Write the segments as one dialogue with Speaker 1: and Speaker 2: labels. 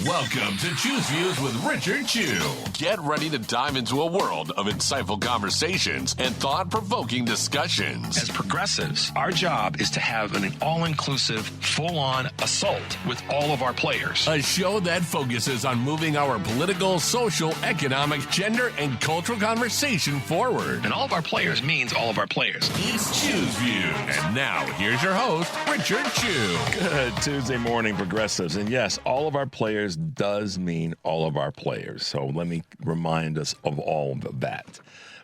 Speaker 1: Welcome to Choose Views with Richard Chew. Get ready to dive into a world of insightful conversations and thought-provoking discussions.
Speaker 2: As progressives, our job is to have an all-inclusive, full-on assault with all of our players.
Speaker 1: A show that focuses on moving our political, social, economic, gender, and cultural conversation forward.
Speaker 2: And all of our players means all of our players.
Speaker 1: It's Choose Views. And now, here's your host, Richard Chew.
Speaker 3: Good Tuesday morning, progressives. And yes, all of our players does mean all of our players. So let me remind us of all of that.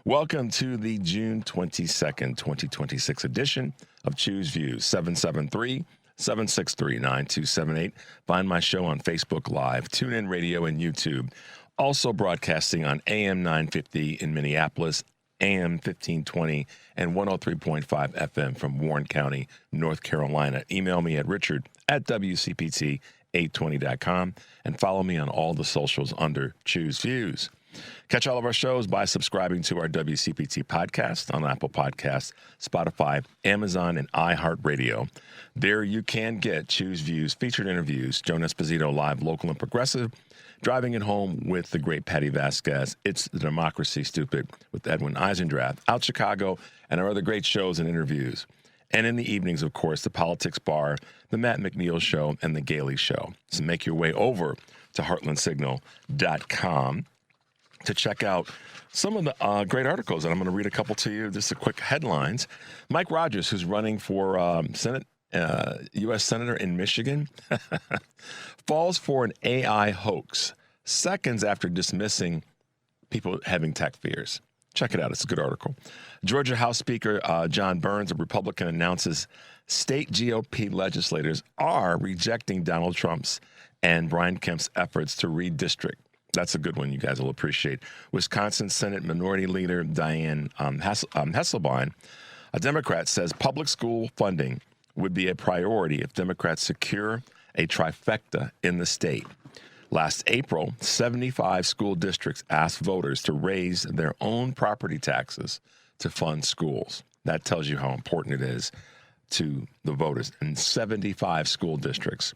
Speaker 3: Welcome to the June 22nd, 2026 edition of Choose Views, 773-763-9278. Find my show on Facebook Live, TuneIn Radio, and YouTube. Also broadcasting on AM 950 in Minneapolis, AM 1520, and 103.5 FM from Warren County, North Carolina. Email me at richard@WCPT820.com and follow me on all the socials under Choose Views. Catch all of our shows by subscribing to our WCPT podcast on Apple Podcasts, Spotify, Amazon, and iHeartRadio. There you can get Choose Views, featured interviews, Joan Esposito live, local and progressive, Driving It Home with the great Patty Vasquez, It's the Democracy Stupid with Edwin Eisendrath, Out Chicago, and our other great shows and interviews. And in the evenings, of course, the Politics Bar, the Matt McNeil Show, and the Gailey Show. So make your way over to heartlandsignal.com to check out some of the great articles. And I'm going to read a couple to you. Just a quick headlines. Mike Rogers, who's running for Senate, U.S. Senator in Michigan, falls for an AI hoax seconds after dismissing people having tech fears. Check it out. It's a good article. Georgia House Speaker John Burns, a Republican, announces state GOP legislators are rejecting Donald Trump's and Brian Kemp's efforts to redistrict. That's a good one you guys will appreciate. Wisconsin Senate Minority Leader Dianne Hasselbein, a Democrat, says public school funding would be a priority if Democrats secure a trifecta in the state. Last April, 75 school districts asked voters to raise their own property taxes to fund schools. That tells you how important it is to the voters in 75 school districts.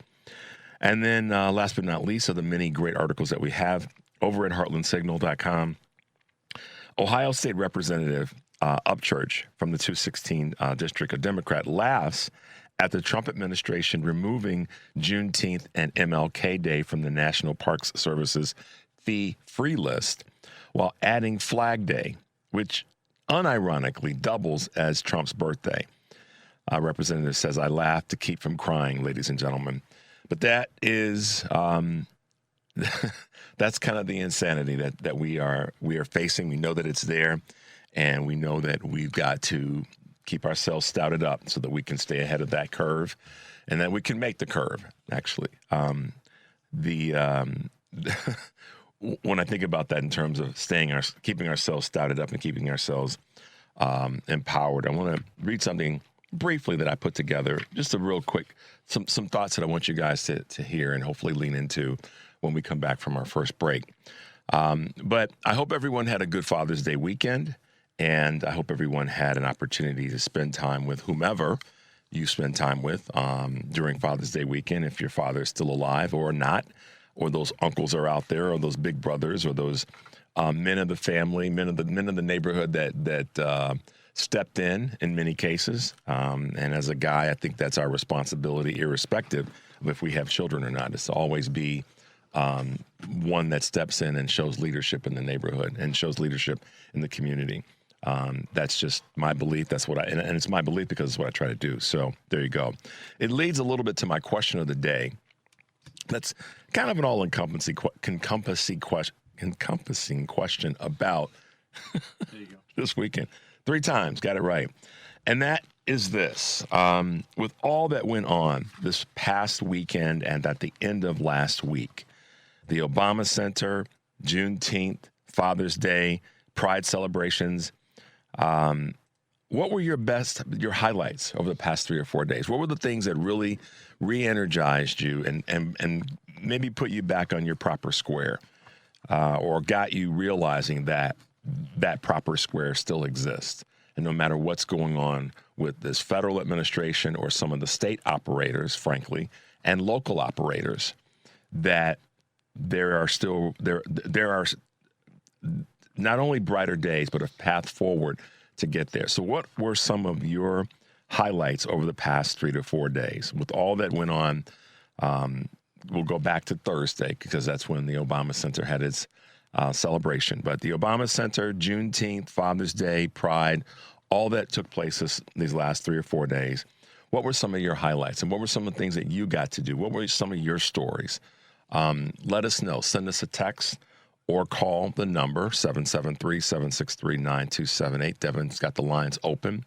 Speaker 3: And then last but not least, of the many great articles that we have over at heartlandsignal.com, Ohio State Representative Upchurch from the 216 District, a Democrat, laughs at the Trump administration removing Juneteenth and MLK Day from the National Parks Service's fee-free list while adding Flag Day, which unironically doubles as Trump's birthday. Representative says, "I laugh to keep from crying, ladies and gentlemen." But that is that's kind of the insanity that we are facing. We know that it's there, and we know that we've got to keep ourselves stouted up so that we can stay ahead of that curve, and that we can make the curve. Actually, when I think about that in terms of keeping ourselves stouted up and keeping ourselves empowered, I want to read something briefly that I put together, just a real quick, some thoughts that I want you guys to hear and hopefully lean into when we come back from our first break. But I hope everyone had a good Father's Day weekend, and I hope everyone had an opportunity to spend time with whomever you spend time with during Father's Day weekend, if your father is still alive or not, or those uncles are out there, or those big brothers, or those men of the family, men of the neighborhood that stepped in many cases. And as a guy, I think that's our responsibility, irrespective of if we have children or not, is to always be one that steps in and shows leadership in the neighborhood and shows leadership in the community. That's just my belief. That's what and it's my belief because it's what I try to do. So there you go. It leads a little bit to my question of the day. That's kind of an all-encompassing question about this weekend. 3 times, got it right. And that is this. With all that went on this past weekend and at the end of last week, the Obama Center, Juneteenth, Father's Day, Pride celebrations, what were your highlights over the past 3 or 4 days? What were the things that really re-energized you and maybe put you back on your proper square, or got you realizing that proper square still exists? And no matter what's going on with this federal administration or some of the state operators, frankly, and local operators, that there are not only brighter days, but a path forward to get there. So what were some of your highlights over the past 3 to 4 days with all that went on? We'll go back to Thursday because that's when the Obama Center had its celebration. But the Obama Center, Juneteenth, Father's Day, Pride, all that took place these last 3 or 4 days. What were some of your highlights, and what were some of the things that you got to do? What were some of your stories? Let us know. Send us a text or call the number 773-763-9278. Devin's got the lines open.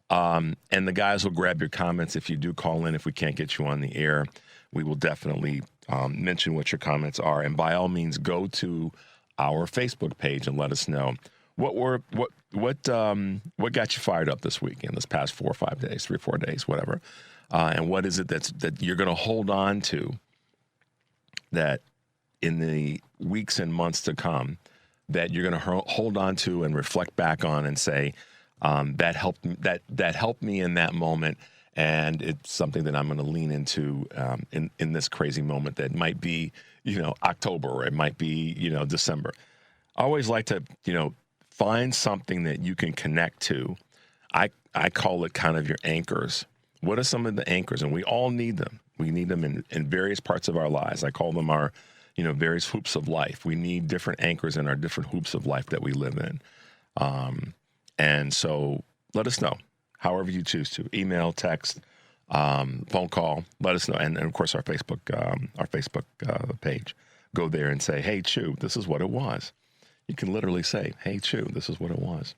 Speaker 3: And the guys will grab your comments if you do call in. If we can't get you on the air, we will definitely mention what your comments are. And by all means, go to our Facebook page and let us know what got you fired up this weekend, this past 4 or 5 days, 3 or 4 days, whatever. And what is it that you're going to hold on to that in the weeks and months to come that you're going to hold on to and reflect back on and say, that helped me in that moment, and it's something that I'm going to lean into in this crazy moment that might be, October, or it might be, December. I always like to, find something that you can connect to. I call it kind of your anchors. What are some of the anchors? And we all need them. We need them in various parts of our lives. I call them our, various hoops of life. We need different anchors in our different hoops of life that we live in. And so let us know, however you choose to. Email, text, phone call, let us know. And of course, our Facebook page. Go there and say, hey, Chew, this is what it was. You can literally say, hey, Chew, this is what it was.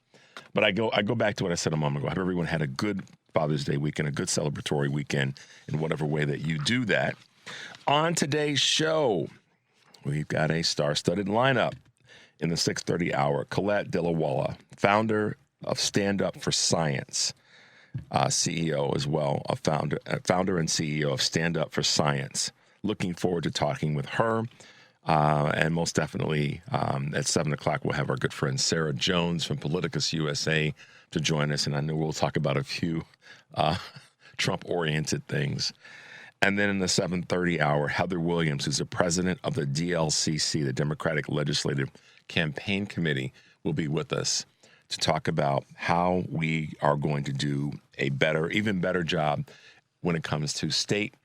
Speaker 3: But I go back to what I said a moment ago. I hope everyone had a good Father's Day weekend, a good celebratory weekend in whatever way that you do that. On today's show, we've got a star-studded lineup. In the 6:30 hour, Colette Dillawalla, founder of Stand Up for Science, CEO as well, a founder and CEO of Stand Up for Science. Looking forward to talking with her. And most definitely at 7 o'clock, we'll have our good friend Sarah Jones from Politicus USA to join us. And I know we'll talk about a few Trump-oriented things. And then in the 7:30 hour, Heather Williams, who's the president of the DLCC, the Democratic Legislative Campaign Committee, will be with us to talk about how we are going to do a even better job when it comes to state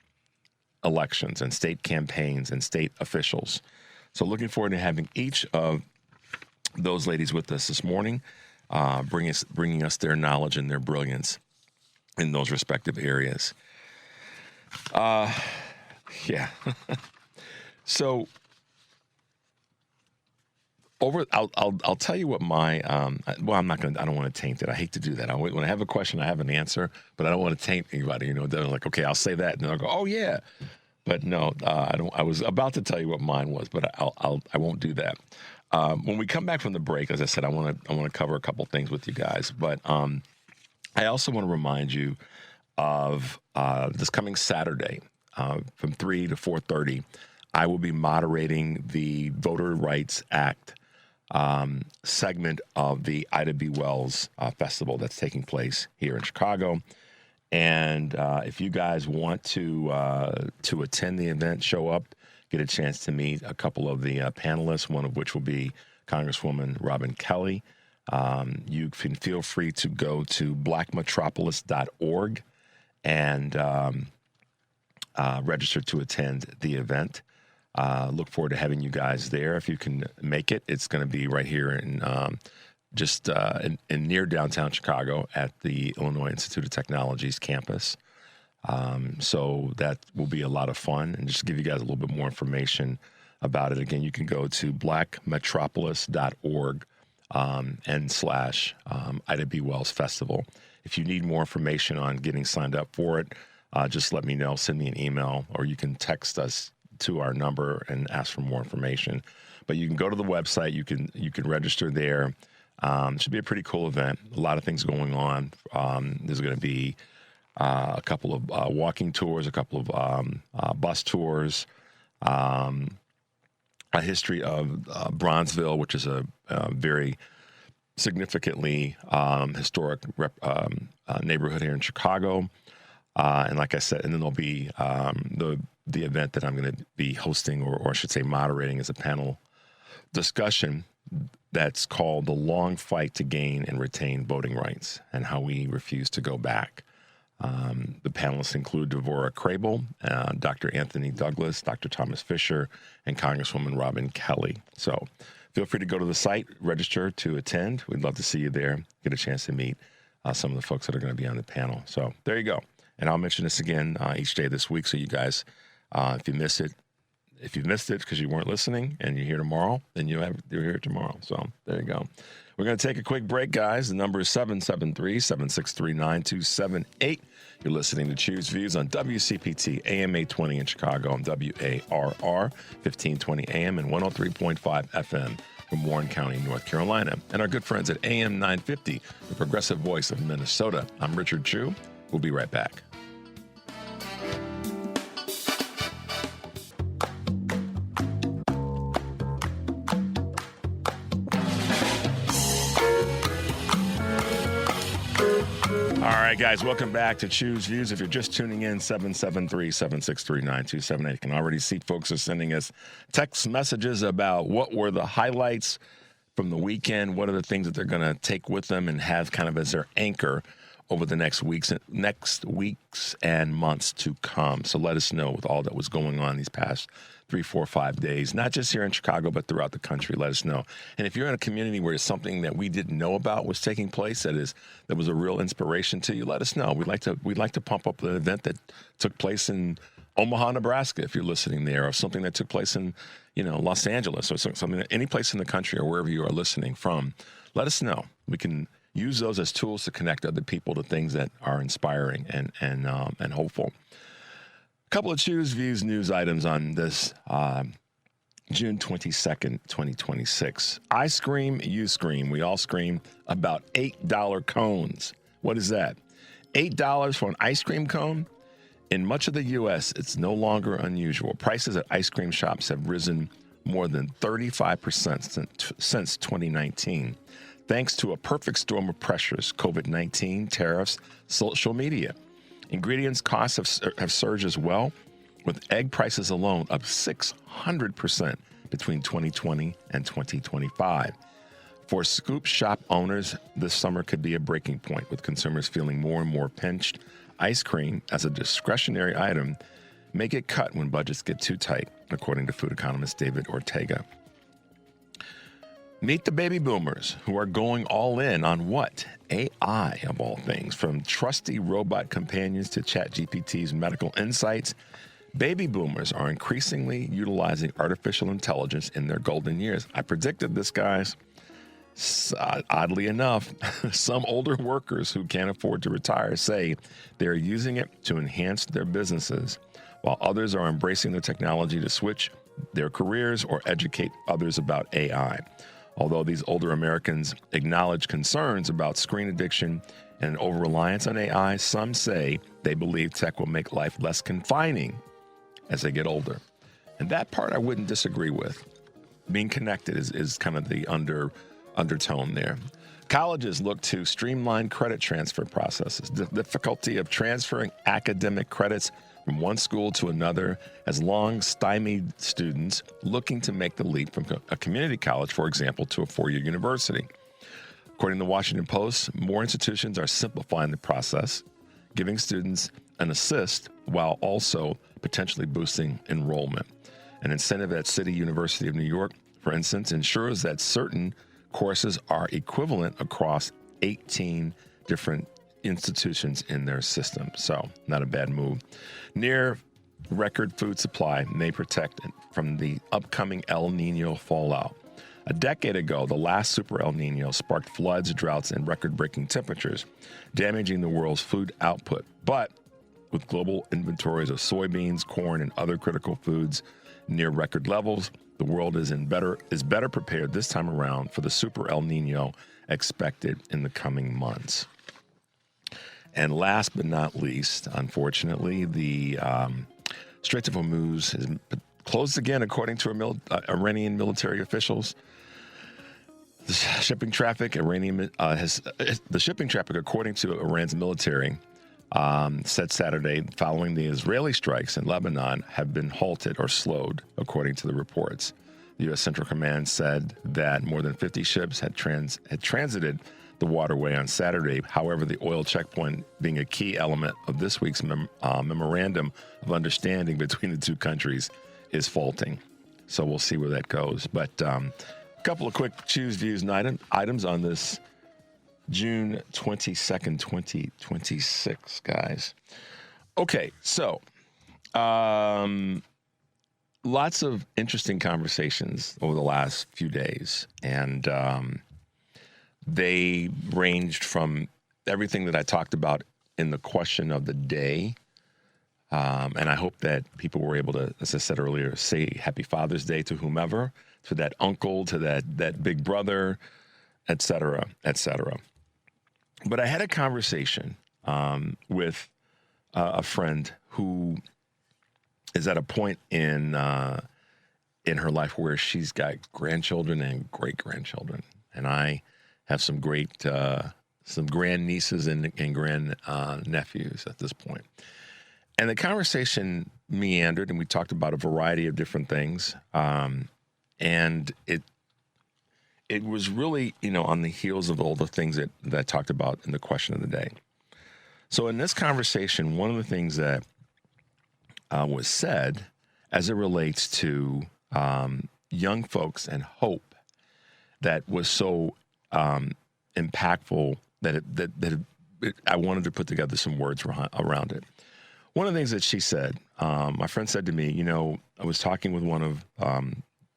Speaker 3: elections and state campaigns and state officials. So looking forward to having each of those ladies with us this morning, bringing us their knowledge and their brilliance in those respective areas. Yeah. So I'll tell you what my I don't want to taint it. I hate to do that. When I have a question, I have an answer, but I don't want to taint anybody. They're like, okay, I'll say that, and then I'll go, oh yeah, but no, I don't. I was about to tell you what mine was, but I won't do that. When we come back from the break, as I said, I want to cover a couple things with you guys, but I also want to remind you of this coming Saturday from 3 to 4:30. I will be moderating the Voter Rights Act segment of the Ida B. Wells Festival that's taking place here in Chicago. And if you guys want to attend the event, show up, get a chance to meet a couple of the panelists, one of which will be Congresswoman Robin Kelly. You can feel free to go to blackmetropolis.org and register to attend the event. Look forward to having you guys there. If you can make it, it's going to be right here in near downtown Chicago at the Illinois Institute of Technology's campus. So that will be a lot of fun. And just to give you guys a little bit more information about it, again, you can go to blackmetropolis.org / Ida B. Wells Festival. If you need more information on getting signed up for it, just let me know. Send me an email, or you can text us to our number and ask for more information. But you can go to the website. You can register there. It should be a pretty cool event. A lot of things going on. There's going to be a couple of walking tours, a couple of bus tours, a history of Bronzeville, which is a very significantly historic neighborhood here in Chicago. And like I said, and then there'll be the event that I'm going to be hosting, or I should say moderating, as a panel discussion that's called The Long Fight to Gain and Retain Voting Rights and How We Refuse to Go Back. The panelists include Devorah Crable, Dr. Anthony Douglas, Dr. Thomas Fisher, and Congresswoman Robin Kelly. So feel free to go to the site, register to attend. We'd love to see you there, get a chance to meet some of the folks that are going to be on the panel. So there you go. And I'll mention this again each day this week, so you guys, if you missed it because you weren't listening and you're here tomorrow, then you're here tomorrow. So there you go. We're going to take a quick break, guys. The number is 773-763-9278. You're listening to Choose Views on WCPT, AM 820 in Chicago, on WARR 1520 AM and 103.5 FM from Warren County, North Carolina. And our good friends at AM 950, the progressive voice of Minnesota. I'm Richard Chu. We'll be right back. All right, guys, welcome back to Choose Views. If you're just tuning in, 773-763-9278. You can already see folks are sending us text messages about what were the highlights from the weekend, what are the things that they're going to take with them and have kind of as their anchor over the next weeks and months to come. So let us know with all that was going on these past 3, 4, 5 days, not just here in Chicago, but throughout the country. Let us know. And if you're in a community where something that we didn't know about was taking place, that was a real inspiration to you, let us know. We'd like to pump up an event that took place in Omaha, Nebraska, if you're listening there, or something that took place in, Los Angeles, or something, any place in the country or wherever you are listening from. Let us know. We can use those as tools to connect other people to things that are inspiring and hopeful. A couple of Choose Views news items on this June 22nd, 2026. I scream, you scream. We all scream about $8 cones. What is that? $8 for an ice cream cone? In much of the U.S., it's no longer unusual. Prices at ice cream shops have risen more than 35% since 2019, thanks to a perfect storm of pressures: COVID-19, tariffs, social media. Ingredients costs have surged as well, with egg prices alone up 600% between 2020 and 2025. For scoop shop owners, this summer could be a breaking point, with consumers feeling more and more pinched. Ice cream, as a discretionary item, may get cut when budgets get too tight, according to food economist David Ortega. Meet the baby boomers, who are going all in on what? AI, of all things. From trusty robot companions to ChatGPT's medical insights, baby boomers are increasingly utilizing artificial intelligence in their golden years. I predicted this, guys. Oddly enough, some older workers who can't afford to retire say they're using it to enhance their businesses, while others are embracing the technology to switch their careers or educate others about AI. Although these older Americans acknowledge concerns about screen addiction and over-reliance on AI, some say they believe tech will make life less confining as they get older. And that part I wouldn't disagree with. Being connected is kind of the undertone there. Colleges look to streamline credit transfer processes. The difficulty of transferring academic credits from one school to another has long stymied students looking to make the leap from a community college, for example, to a four-year university. According to the Washington Post, more institutions are simplifying the process, giving students an assist while also potentially boosting enrollment. An incentive at City University of New York, for instance, ensures that certain courses are equivalent across 18 different institutions in their system. So, not a bad move. Near record food supply may protect from the upcoming El Nino fallout. A decade ago, the last Super El Nino sparked floods, droughts, and record-breaking temperatures, damaging the world's food output. But with global inventories of soybeans, corn, and other critical foods near record levels, the world is better prepared this time around for the Super El Nino expected in the coming months. And last but not least, unfortunately, the Strait of Hormuz is closed again, according to Iranian military officials. The shipping traffic, according to Iran's military, said Saturday, following the Israeli strikes in Lebanon, have been halted or slowed, according to the reports. The U.S. Central Command said that more than 50 ships had transited the waterway on Saturday. However, the oil checkpoint, being a key element of this week's memorandum of understanding between the two countries, is faulting. So we'll see where that goes. But a couple of quick Choose Views and items on this June 22nd, 2026, guys. Okay, so lots of interesting conversations over the last few days, and they ranged from everything that I talked about in the question of the day, and I hope that people were able to, as I said earlier, say Happy Father's Day to whomever, to that uncle, to that big brother, et cetera, et cetera. But I had a conversation with a friend who is at a point in her life where she's got grandchildren and great-grandchildren. And I have some grandnieces and grand nephews at this point. And the conversation meandered, and we talked about a variety of different things. And it was really, on the heels of all the things that I talked about in the question of the day. So in this conversation, one of the things that was said as it relates to young folks and hope that was so impactful that I wanted to put together some words around it. One of the things that she said, my friend said to me, I was talking with one of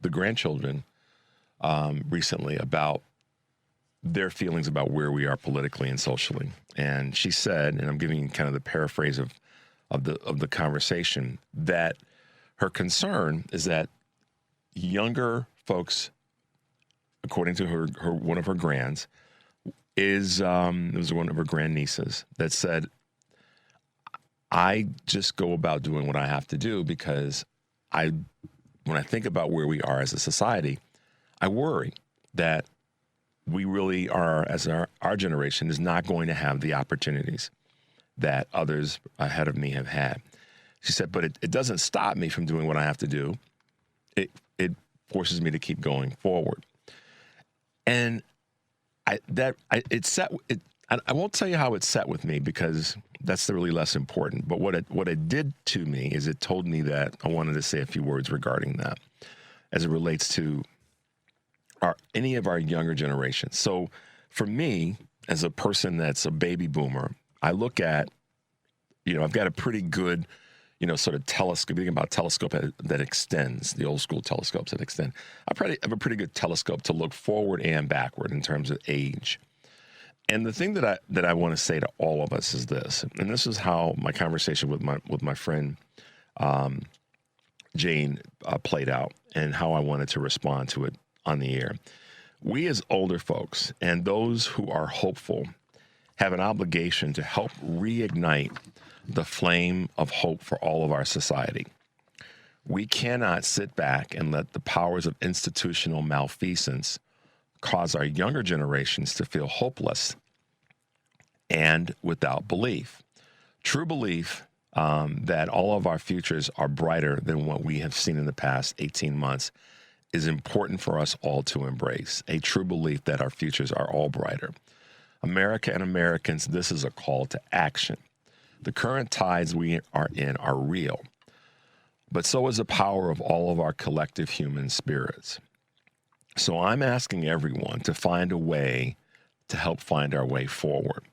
Speaker 3: the grandchildren recently about their feelings about where we are politically and socially. And she said, and I'm giving you kind of the paraphrase of the conversation, that her concern is that younger folks, according to her one of her grands, it was one of her grandnieces that said, I just go about doing what I have to do because when I think about where we are as a society, I worry that we really are, as our generation, is not going to have the opportunities that others ahead of me have had. She said, but it doesn't stop me from doing what I have to do. It forces me to keep going forward. And I won't tell you how it sat with me because that's really less important. But what it did to me is it told me that I wanted to say a few words regarding that as it relates to any of our younger generations. So for me, as a person that's a baby boomer, I look at, I've got a pretty good, sort of telescope. Thinking about telescope that extends, the old school telescopes that extend. I have a pretty good telescope to look forward and backward in terms of age. And the thing that I want to say to all of us is this, and this is how my conversation with my friend Jane played out, and how I wanted to respond to it on the air. We as older folks and those who are hopeful have an obligation to help reignite the flame of hope for all of our society. We cannot sit back and let the powers of institutional malfeasance cause our younger generations to feel hopeless and without belief. True belief that all of our futures are brighter than what we have seen in the past 18 months is important for us all to embrace. A true belief that our futures are all brighter. America and Americans, this is a call to action. The current tides we are in are real, but so is the power of all of our collective human spirits. So I'm asking everyone to find a way to help find our way forward.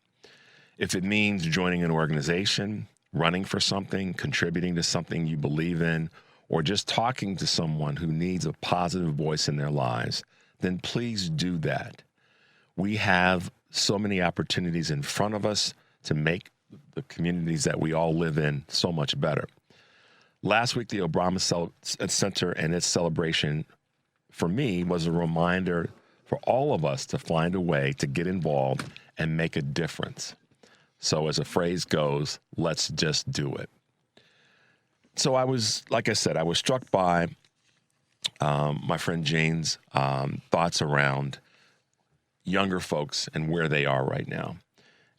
Speaker 3: If it means joining an organization, running for something, contributing to something you believe in, or just talking to someone who needs a positive voice in their lives, then please do that. We have so many opportunities in front of us to make the communities that we all live in so much better. Last week, the Obama Center and its celebration, for me, was a reminder for all of us to find a way to get involved and make a difference. So as a phrase goes, let's just do it. So I was struck by my friend Jane's thoughts around younger folks and where they are right now.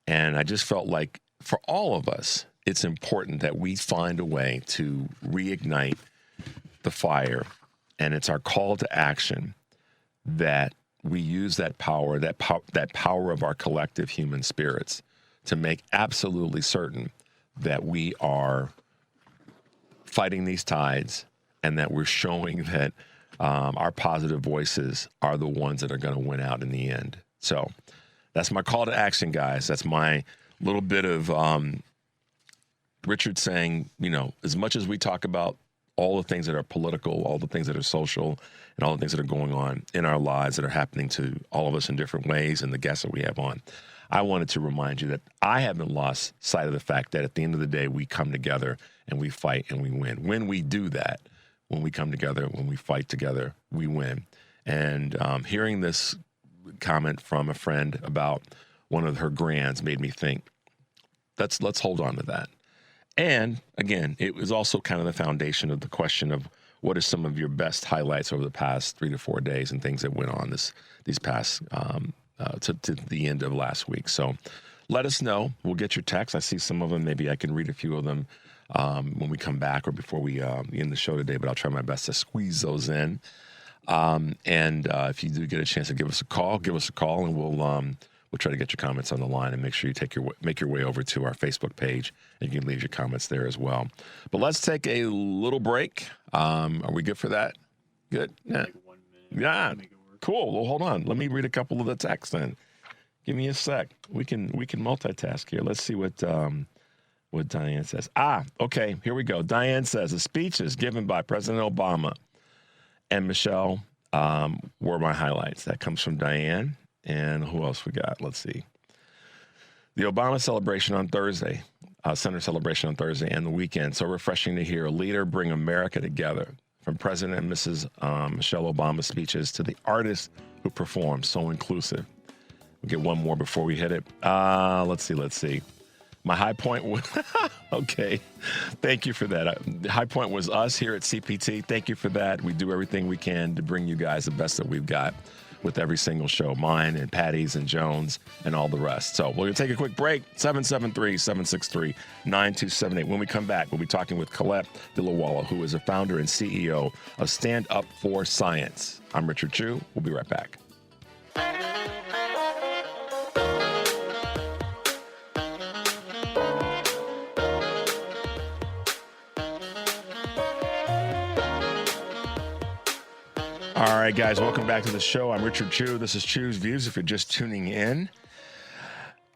Speaker 3: And I just felt like for all of us, it's important that we find a way to reignite the fire. And it's our call to action that we use that power, that power of our collective human spirits to make absolutely certain that we are fighting these tides and that we're showing that our positive voices are the ones that are going to win out in the end. So that's my call to action, guys. That's my little bit of Richard saying, as much as we talk about all the things that are political, all the things that are social, and all the things that are going on in our lives that are happening to all of us in different ways and the guests that we have on, I wanted to remind you that I haven't lost sight of the fact that at the end of the day, we come together and we fight and we win. When we do that, when we come together, when we fight together, we win. And hearing this comment from a friend about one of her grands made me think, let's hold on to that. And again, it was also kind of the foundation of the question of what are some of your best highlights over the past 3 to 4 days and things that went on these past to the end of last week. So let us know. We'll get your texts. I see some of them. Maybe I can read a few of them when we come back or before we end the show today, but I'll try my best to squeeze those in. And if you do get a chance to give us a call and we'll try to get your comments on the line and make sure you make your way over to our Facebook page and you can leave your comments there as well. But let's take a little break. Are we good for that? Good? Yeah. Yeah. Cool. Well, hold on. Let me read a couple of the texts then. Give me a sec. We can multitask here. Let's see what Diane says. Okay. Here we go. Diane says the speeches given by President Obama and Michelle were my highlights. That comes from Diane. And who else we got? Let's see. The Obama celebration on Thursday, Senator celebration on Thursday and the weekend. So refreshing to hear a leader bring America together. From President and Mrs. Michelle Obama's speeches to the artists who performed, so inclusive. We'll get one more before we hit it. Let's see. My high point was, okay, thank you for that. The high point was us here at CPT. Thank you for that. We do everything we can to bring you guys the best that we've got with every single show, mine and Patty's and Jones and all the rest. So we're going to take a quick break, 773-763-9278. When we come back, we'll be talking with Colette Dilawala, who is a founder and CEO of Stand Up for Science. I'm Richard Chu. We'll be right back. All right, guys, welcome back to the show. I'm Richard Chu. This is Chu's Views if you're just tuning in.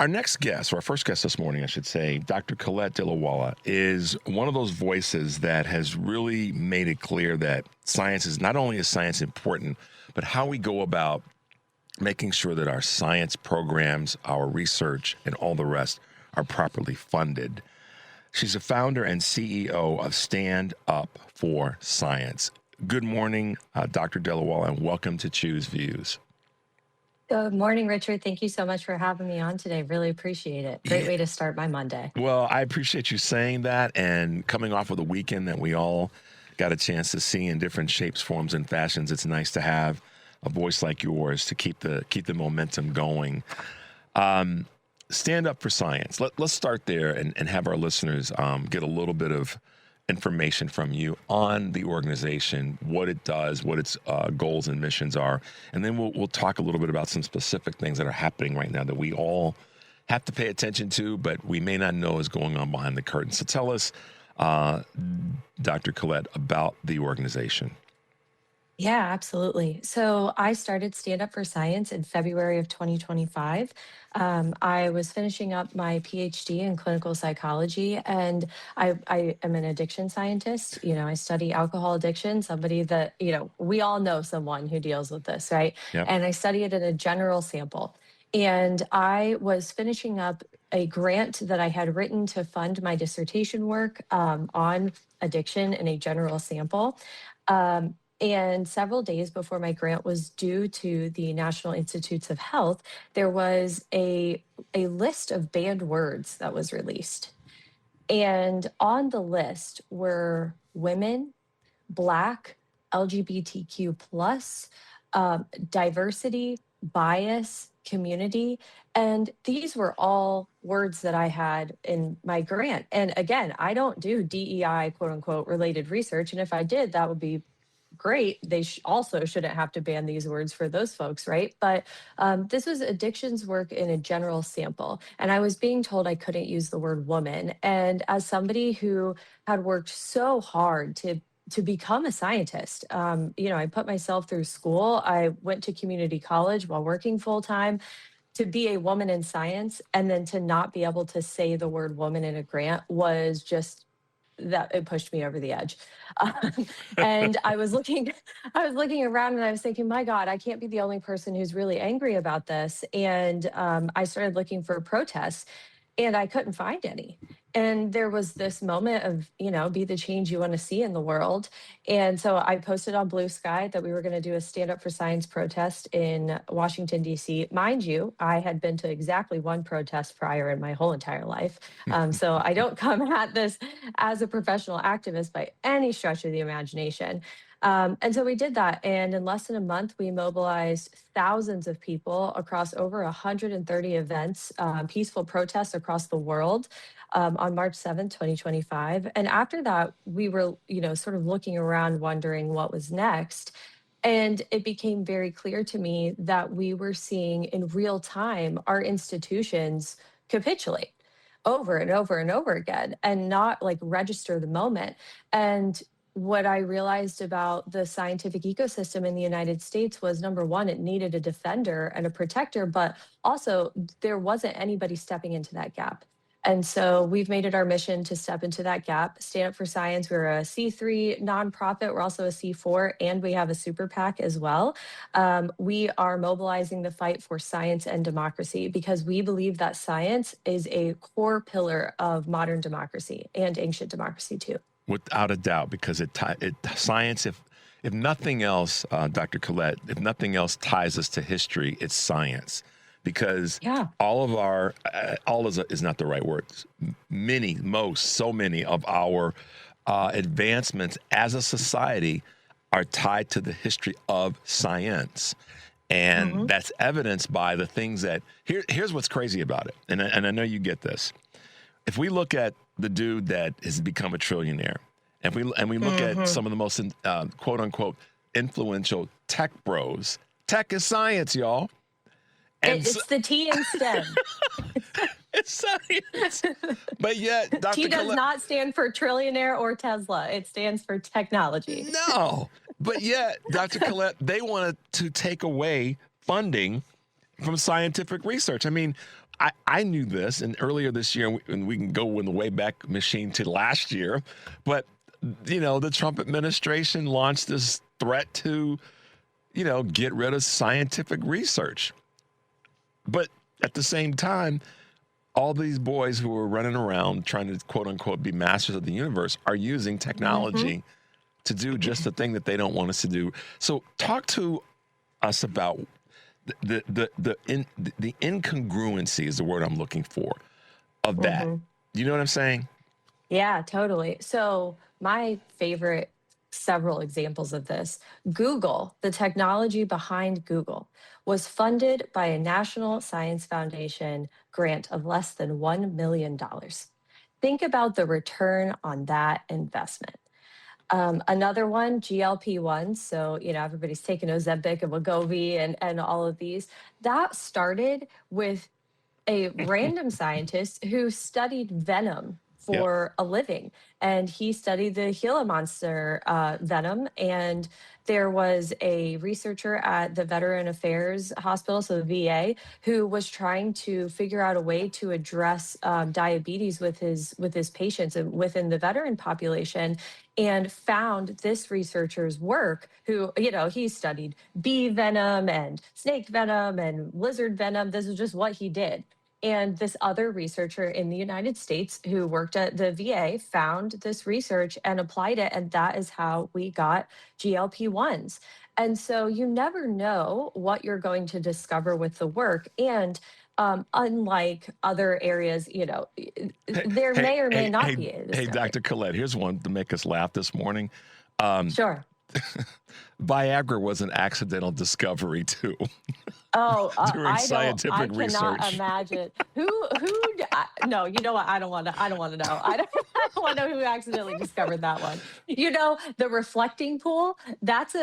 Speaker 3: Our next guest, or our first guest this morning, I should say, Dr. Colette Dilawala, is one of those voices that has really made it clear that science is not only is science important, but how we go about making sure that our science programs, our research, and all the rest are properly funded. She's a founder and CEO of Stand Up for Science. Good morning, Dr. Dilawala, and welcome to Chu's Views.
Speaker 4: Good morning, Richard. Thank you so much for having me on today. Really appreciate it. Great way to start my Monday.
Speaker 3: Well, I appreciate you saying that and coming off of the weekend that we all got a chance to see in different shapes, forms, and fashions. It's nice to have a voice like yours to keep the momentum going. Stand Up for Science. Let's start there and have our listeners get a little bit of information from you on the organization, what it does, what its goals and missions are, and then we'll talk a little bit about some specific things that are happening right now that we all have to pay attention to, but we may not know is going on behind the curtain. So tell us, Dr. Colette, about the organization.
Speaker 4: Yeah, absolutely. So I started Stand Up for Science in February of 2025. I was finishing up my PhD in clinical psychology, and I am an addiction scientist. I study alcohol addiction, somebody that, we all know someone who deals with this, right?
Speaker 3: Yep.
Speaker 4: And I study it in a general sample. And I was finishing up a grant that I had written to fund my dissertation work on addiction in a general sample. And several days before my grant was due to the National Institutes of Health, there was a list of banned words that was released. And on the list were women, Black, LGBTQ+, diversity, bias, community. And these were all words that I had in my grant. And again, I don't do DEI, quote unquote, related research. And if I did, that would be great. They also shouldn't have to ban these words for those folks, right? But this was addictions work in a general sample. And I was being told I couldn't use the word woman. And as somebody who had worked so hard to become a scientist, I put myself through school. I went to community college while working full time to be a woman in science, and then to not be able to say the word woman in a grant was just that it pushed me over the edge. And I was looking around and I was thinking, my God, I can't be the only person who's really angry about this. And I started looking for protests and I couldn't find any. And there was this moment of, be the change you want to see in the world. And so I posted on Blue Sky that we were going to do a Stand Up for Science protest in Washington, D.C. Mind you, I had been to exactly one protest prior in my whole entire life. So I don't come at this as a professional activist by any stretch of the imagination. And so we did that. And in less than a month, we mobilized thousands of people across over 130 events, peaceful protests across the world on March 7th, 2025. And after that, we were, sort of looking around, wondering what was next. And it became very clear to me that we were seeing in real time our institutions capitulate over and over and over again and not like register the moment. And what I realized about the scientific ecosystem in the United States was, number one, it needed a defender and a protector, but also there wasn't anybody stepping into that gap. And so we've made it our mission to step into that gap. Stand Up for Science, we're a C3 nonprofit. We're also a C4, and we have a super PAC as well. We are mobilizing the fight for science and democracy because we believe that science is a core pillar of modern democracy and ancient democracy too.
Speaker 3: Without a doubt, because science, if nothing else, Dr. Collette, if nothing else ties us to history, it's science. Because all of our, all is not the right word, so many of our advancements as a society are tied to the history of science. And that's evidenced by the things that, here's what's crazy about it. And I know you get this. If we look at the dude that has become a trillionaire, and we look at some of the most quote unquote influential tech bros, tech is science, y'all. And
Speaker 4: it's the T in STEM.
Speaker 3: It's science. But yet, Dr.
Speaker 4: T does not stand for trillionaire or Tesla. It stands for technology.
Speaker 3: No. But yet, Dr. Collette, they wanted to take away funding from scientific research. I mean, I knew this, and earlier this year, and we can go in the Wayback Machine to last year, but, the Trump administration launched this threat to, get rid of scientific research. But at the same time, all these boys who are running around trying to, quote unquote, be masters of the universe are using technology to do just the thing that they don't want us to do. So talk to us about the incongruency is the word I'm looking for of that. You know what I'm saying?
Speaker 4: Yeah, totally. So my favorite several examples of this. Google, the technology behind Google, was funded by a National Science Foundation grant of less than $1 million. Think about the return on that investment. Another one, GLP-1. So, everybody's taking Ozempic and Wegovy and all of these. That started with a random scientist who studied venom for a living. And he studied the Gila monster venom. And there was a researcher at the Veteran Affairs Hospital, so the VA, who was trying to figure out a way to address diabetes with his patients and within the veteran population, and found this researcher's work who, he studied bee venom and snake venom and lizard venom. This is just what he did. And this other researcher in the United States who worked at the VA found this research and applied it. And that is how we got GLP-1s. And so you never know what you're going to discover with the work. And unlike other areas, there may or may not be.
Speaker 3: Hey, Dr. Collette, here's one to make us laugh this morning.
Speaker 4: Sure.
Speaker 3: Viagra was an accidental discovery, too. during
Speaker 4: I
Speaker 3: scientific
Speaker 4: cannot
Speaker 3: research.
Speaker 4: imagine no, you know what? I don't want to know. I don't want to know who accidentally discovered that one. You know, the reflecting pool, that's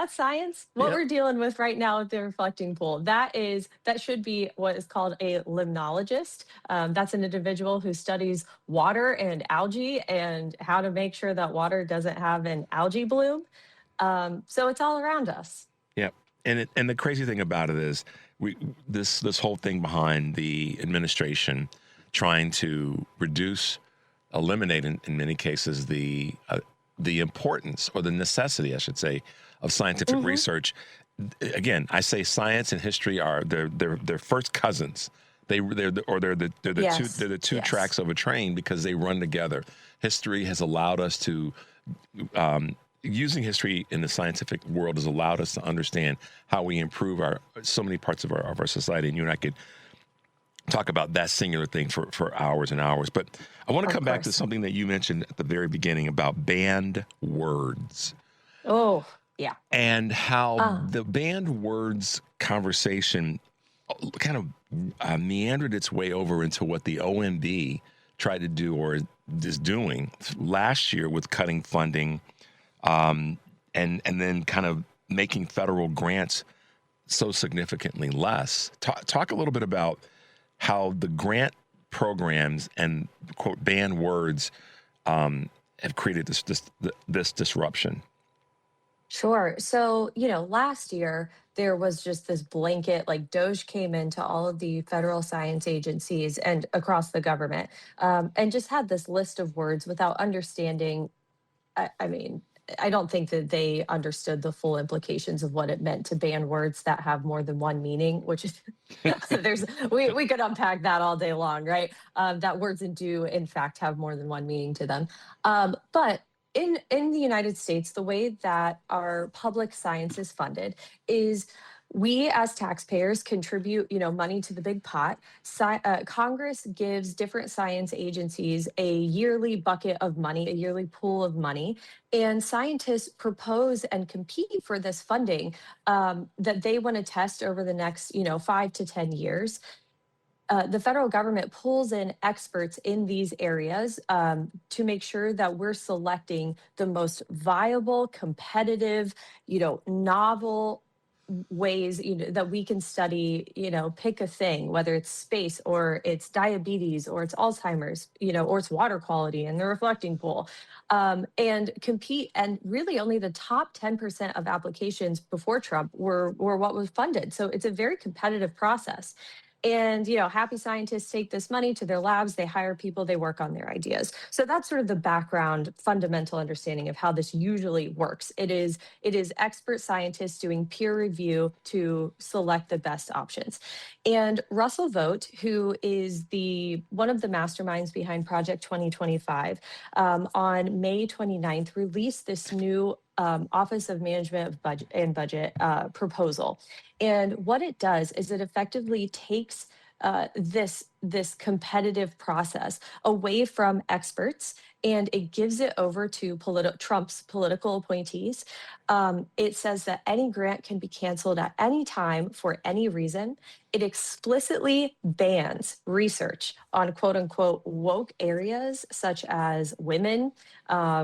Speaker 4: science. What
Speaker 3: Yep.
Speaker 4: we're dealing with right now with the reflecting pool, that should be what is called a limnologist. That's an individual who studies water and algae and how to make sure that water doesn't have an algae bloom. So it's all around us.
Speaker 3: Yep. And the crazy thing about it is this whole thing behind the administration trying to eliminate in many cases the importance or the necessity, I should say, of scientific research. Again, I say science and history are they're first cousins. They're the two tracks of a train because they run together. History has allowed us to using history in the scientific world has allowed us to understand how we improve so many parts of our society. And you and I could talk about that singular thing for hours and hours. But I want to come back to something that you mentioned at the very beginning about banned words.
Speaker 4: Oh, yeah.
Speaker 3: And how the banned words conversation kind of meandered its way over into what the OMB tried to do or is doing last year with cutting funding and then kind of making federal grants so significantly less. Talk a little bit about how the grant programs and, quote, banned words have created this disruption.
Speaker 4: Sure. So, last year there was just this blanket, like DOGE came into all of the federal science agencies and across the government and just had this list of words without understanding. I mean, I don't think that they understood the full implications of what it meant to ban words that have more than one meaning, which is we could unpack that all day long, right? That words do in fact have more than one meaning to them. But in the United States, the way that our public science is funded is we as taxpayers contribute, money to the big pot. Congress gives different science agencies a yearly bucket of money, a yearly pool of money, and scientists propose and compete for this funding that they want to test over the next, 5 to 10 years. The federal government pulls in experts in these areas to make sure that we're selecting the most viable, competitive, novel ways that we can study, pick a thing, whether it's space or it's diabetes or it's Alzheimer's, or it's water quality and the reflecting pool, and compete. And really only the top 10% of applications before Trump were what was funded. So it's a very competitive process. And, happy scientists take this money to their labs, they hire people, they work on their ideas. So that's sort of the background, fundamental understanding of how this usually works. It is expert scientists doing peer review to select the best options. And Russell Vought, who is one of the masterminds behind Project 2025, on May 29th, released this new Office of Management of Budget proposal. And what it does is it effectively takes this competitive process away from experts and it gives it over to Trump's political appointees. It says that any grant can be canceled at any time for any reason. It explicitly bans research on quote unquote woke areas such as women,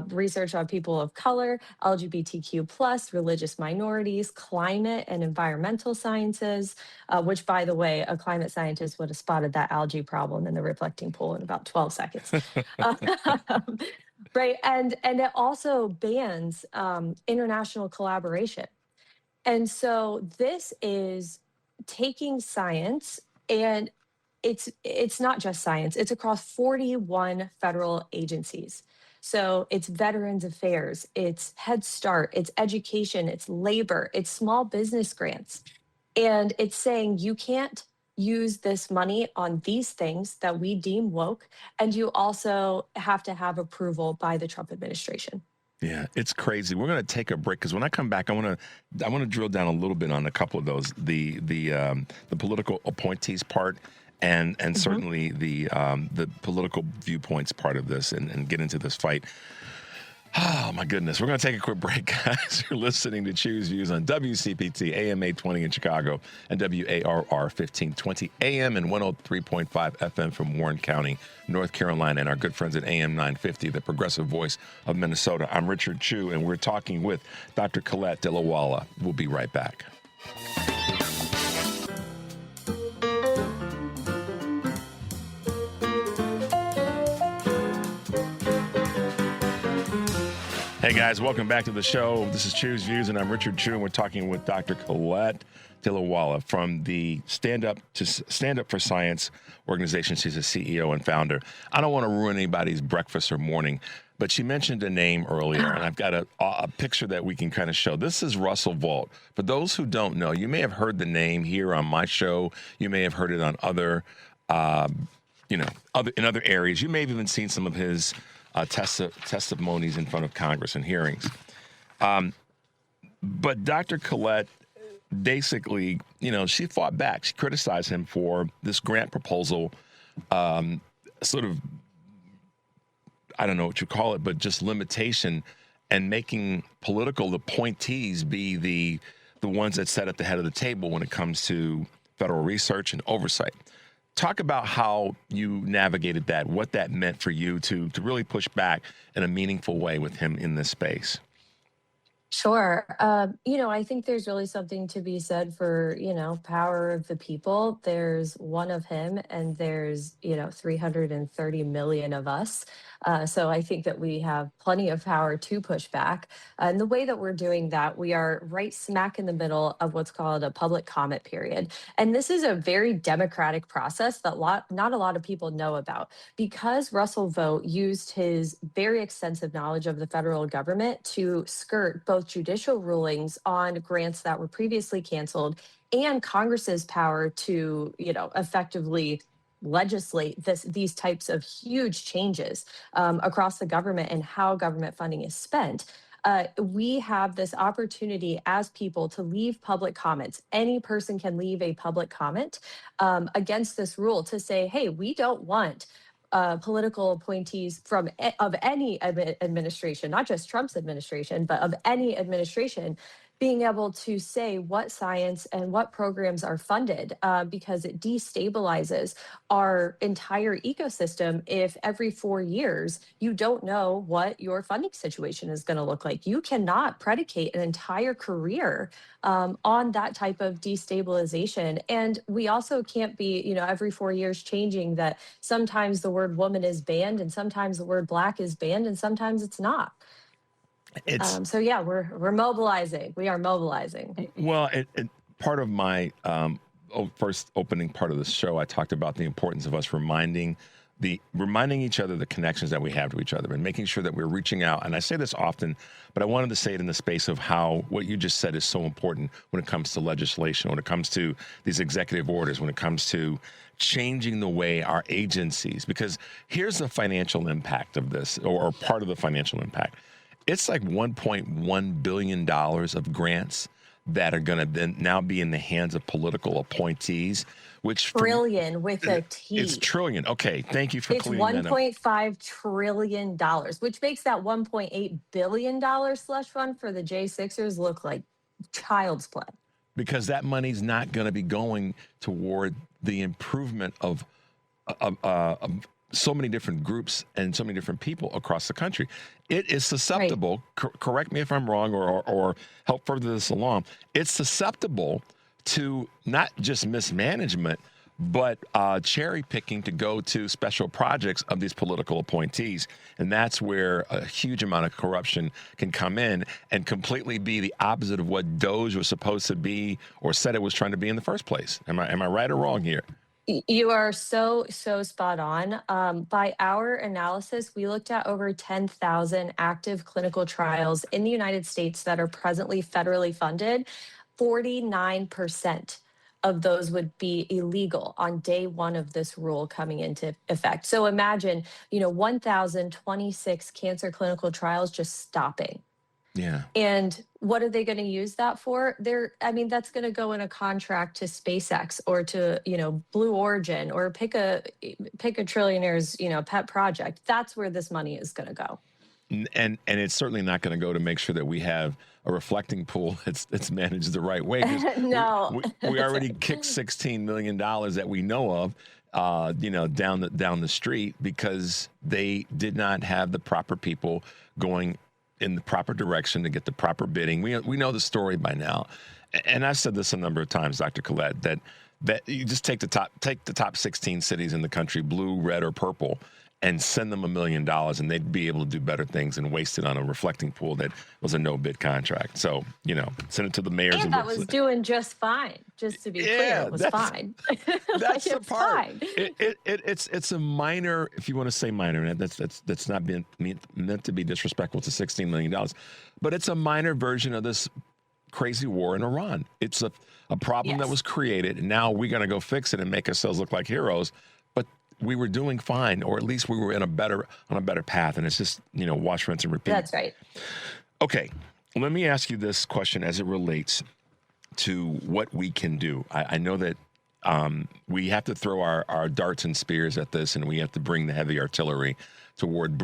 Speaker 4: research on people of color, LGBTQ+, religious minorities, climate and environmental sciences, which, by the way, a climate scientist would have spotted that algae problem in the reflecting pool in about 12 seconds. Right. And it also bans international collaboration. And so this is taking science, and it's not just science, it's across 41 federal agencies. So it's Veterans Affairs, it's Head Start, it's education, it's labor, it's small business grants. And it's saying you can't use this money on these things that we deem woke, and you also have to have approval by the Trump administration.
Speaker 3: Yeah, it's crazy. We're going to take a break because when I come back, I want to drill down a little bit on a couple of those, the political appointees part, and certainly the political viewpoints part of this, and get into this fight. Oh, my goodness. We're going to take a quick break, guys. You're listening to Choose Views on WCPT AM 820 in Chicago and WARR 1520 AM and 103.5 FM from Warren County, North Carolina, and our good friends at AM 950, the progressive voice of Minnesota. I'm Richard Chu, and we're talking with Dr. Colette Dilawala. We'll be right back. Hey guys, welcome back to the show. This is Choose Views, and I'm Richard Chu, and we're talking with Dr. Colette Dilawala from the Stand Up for Science organization. She's a CEO and founder. I don't want to ruin anybody's breakfast or morning, but she mentioned a name earlier, and I've got a picture that we can kind of show. This is Russell Vought. For those who don't know, you may have heard the name here on my show. You may have heard it on other areas. You may have even seen some of his testimonies in front of Congress and hearings. But Dr. Colette basically, she fought back. She criticized him for this grant proposal, sort of, I don't know what you call it, but just limitation and making political appointees be the ones that sit at the head of the table when it comes to federal research and oversight. Talk about how you navigated that, what that meant for you to really push back in a meaningful way with him in this space.
Speaker 4: Sure. I think there's really something to be said for, power of the people. There's one of him and there's, 330 million of us. So I think that we have plenty of power to push back. And the way that we're doing that, we are right smack in the middle of what's called a public comment period. And this is a very democratic process that not a lot of people know about. Because Russell Vought used his very extensive knowledge of the federal government to skirt both judicial rulings on grants that were previously canceled and Congress's power to, effectively legislate these types of huge changes across the government and how government funding is spent. We have this opportunity as people to leave public comments. Any person can leave a public comment against this rule to say, hey, we don't want political appointees of any administration, not just Trump's administration, but of any administration, being able to say what science and what programs are funded, because it destabilizes our entire ecosystem if every 4 years you don't know what your funding situation is going to look like. You cannot predicate an entire career on that type of destabilization. And we also can't be, every 4 years changing that sometimes the word woman is banned and sometimes the word black is banned and sometimes it's not. So yeah, we're mobilizing. We are mobilizing.
Speaker 3: Well, part of my first opening part of the show, I talked about the importance of us reminding each other the connections that we have to each other and making sure that we're reaching out. And I say this often, but I wanted to say it in the space of how what you just said is so important when it comes to legislation, when it comes to these executive orders, when it comes to changing the way our agencies, because here's the financial impact of this, or part of the financial impact. It's like $1.1 billion of grants that are going to then now be in the hands of political appointees, which
Speaker 4: trillion with a T.
Speaker 3: It's trillion. Okay, thank you for cleaning that up.
Speaker 4: It's $1.5 trillion, which makes that $1.8 billion slush fund for the J6ers look like child's play.
Speaker 3: Because that money's not going to be going toward the improvement of so many different groups and so many different people across the country. It is susceptible, right. Correct me if I'm wrong or help further this along, it's susceptible to not just mismanagement, but cherry picking to go to special projects of these political appointees. And that's where a huge amount of corruption can come in and completely be the opposite of what DOGE was supposed to be or said it was trying to be in the first place. Am I right or wrong here?
Speaker 4: You are so spot on. By our analysis, we looked at over 10,000 active clinical trials in the United States that are presently federally funded. 49% of those would be illegal on day one of this rule coming into effect. So imagine, 1,026 cancer clinical trials just stopping.
Speaker 3: Yeah.
Speaker 4: And what are they going to use that for? That's going to go in a contract to SpaceX or to, Blue Origin or pick a trillionaire's, pet project. That's where this money is going to go.
Speaker 3: And it's certainly not going to go to make sure that we have a reflecting pool that's managed the right way. 'Cause
Speaker 4: No.
Speaker 3: we already kicked $16 million that we know of, down the street because they did not have the proper people going in the proper direction to get the proper bidding. We know the story by now, and I've said this a number of times, Dr. Collette, that you just take the top 16 cities in the country, blue, red, or purple, and send them $1 million, and they'd be able to do better things and waste it on a reflecting pool that was a no-bid contract. So, send it to the mayors.
Speaker 4: And that was doing just fine. Just to be clear, it was fine.
Speaker 3: That's the part.
Speaker 4: Fine.
Speaker 3: It's a minor, if you want to say minor, and that's not meant to be disrespectful to $16 million, but it's a minor version of this crazy war in Iran. It's a problem that was created, and now we're going to go fix it and make ourselves look like heroes. But we were doing fine, or at least we were on a better path. And it's just, wash, rinse, and repeat.
Speaker 4: That's right.
Speaker 3: Okay, let me ask you this question as it relates to what we can do. I know that we have to throw our darts and spears at this, and we have to bring the heavy artillery toward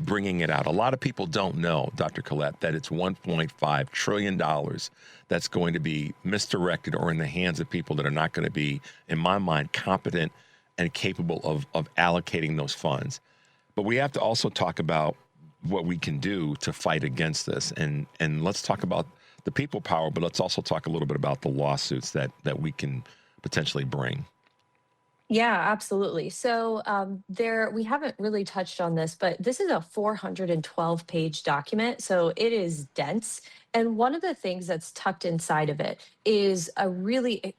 Speaker 3: bringing it out. A lot of people don't know, Dr. Collette, that it's $1.5 trillion that's going to be misdirected or in the hands of people that are not going to be, in my mind, competent and capable of allocating those funds. But we have to also talk about what we can do to fight against this. And let's talk about the people power, but let's also talk a little bit about the lawsuits that we can potentially bring.
Speaker 4: Yeah, absolutely. So we haven't really touched on this, but this is a 412-page document. So it is dense. And one of the things that's tucked inside of it is a really,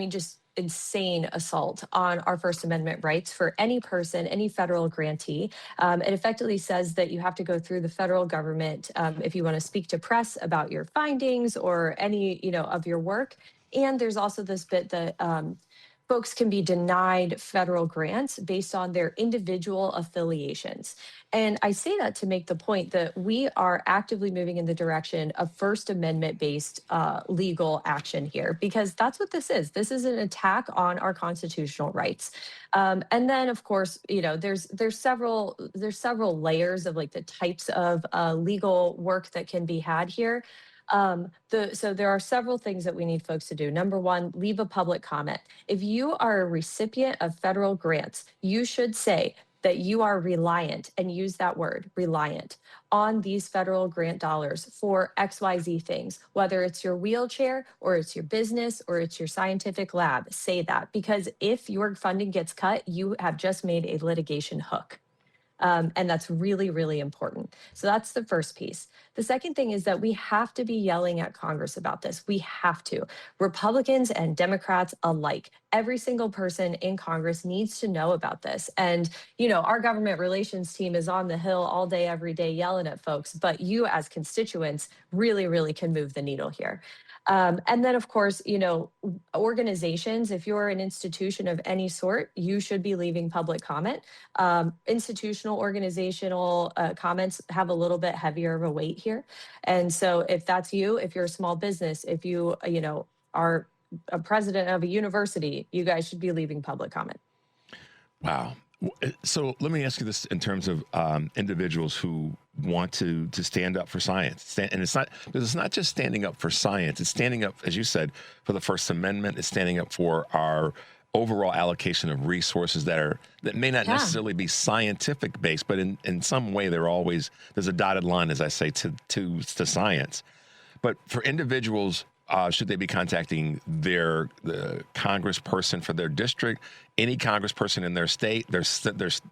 Speaker 4: just insane assault on our First Amendment rights for any person, any federal grantee. It effectively says that you have to go through the federal government if you want to speak to press about your findings or any, of your work. And there's also this bit that folks can be denied federal grants based on their individual affiliations. And I say that to make the point that we are actively moving in the direction of First Amendment-based legal action here, because that's what this is. This is an attack on our constitutional rights. And then, of course, there's several layers of like the types of legal work that can be had here. So there are several things that we need folks to do. Number one, leave a public comment. If you are a recipient of federal grants, you should say that you are reliant, and use that word, reliant, on these federal grant dollars for XYZ things, whether it's your wheelchair or it's your business or it's your scientific lab. Say that, because if your funding gets cut, you have just made a litigation hook. And that's really, really important. So that's the first piece. The second thing is that we have to be yelling at Congress about this. We have to. Republicans and Democrats alike. Every single person in Congress needs to know about this. And, our government relations team is on the Hill all day, every day, yelling at folks. But you as constituents really, really can move the needle here. And then, of course, organizations, if you're an institution of any sort, you should be leaving public comment. Institutional, organizational comments have a little bit heavier of a weight here. And so if that's you, if you're a small business, if you, are a president of a university, you guys should be leaving public comment.
Speaker 3: Wow. So let me ask you this in terms of individuals who want to stand up for science. And it's not just standing up for science. It's standing up, as you said, for the First Amendment. It's standing up for our overall allocation of resources that may not necessarily be scientific based, but in some way there's a dotted line, as I say, to science. But for individuals, should they be contacting the congressperson for their district, any congressperson in their state, their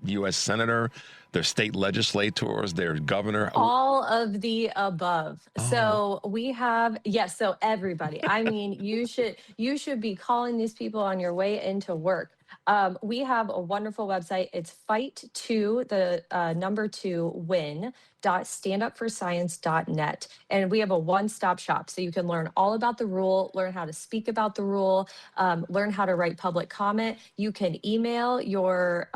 Speaker 3: U.S. senator, their state legislators, their governor?
Speaker 4: All of the above. Oh. So we have, so everybody. I mean, you should be calling these people on your way into work. We have a wonderful website. It's fight2win.standupforscience.net. And we have a one-stop shop. So you can learn all about the rule, learn how to speak about the rule, learn how to write public comment. You can email your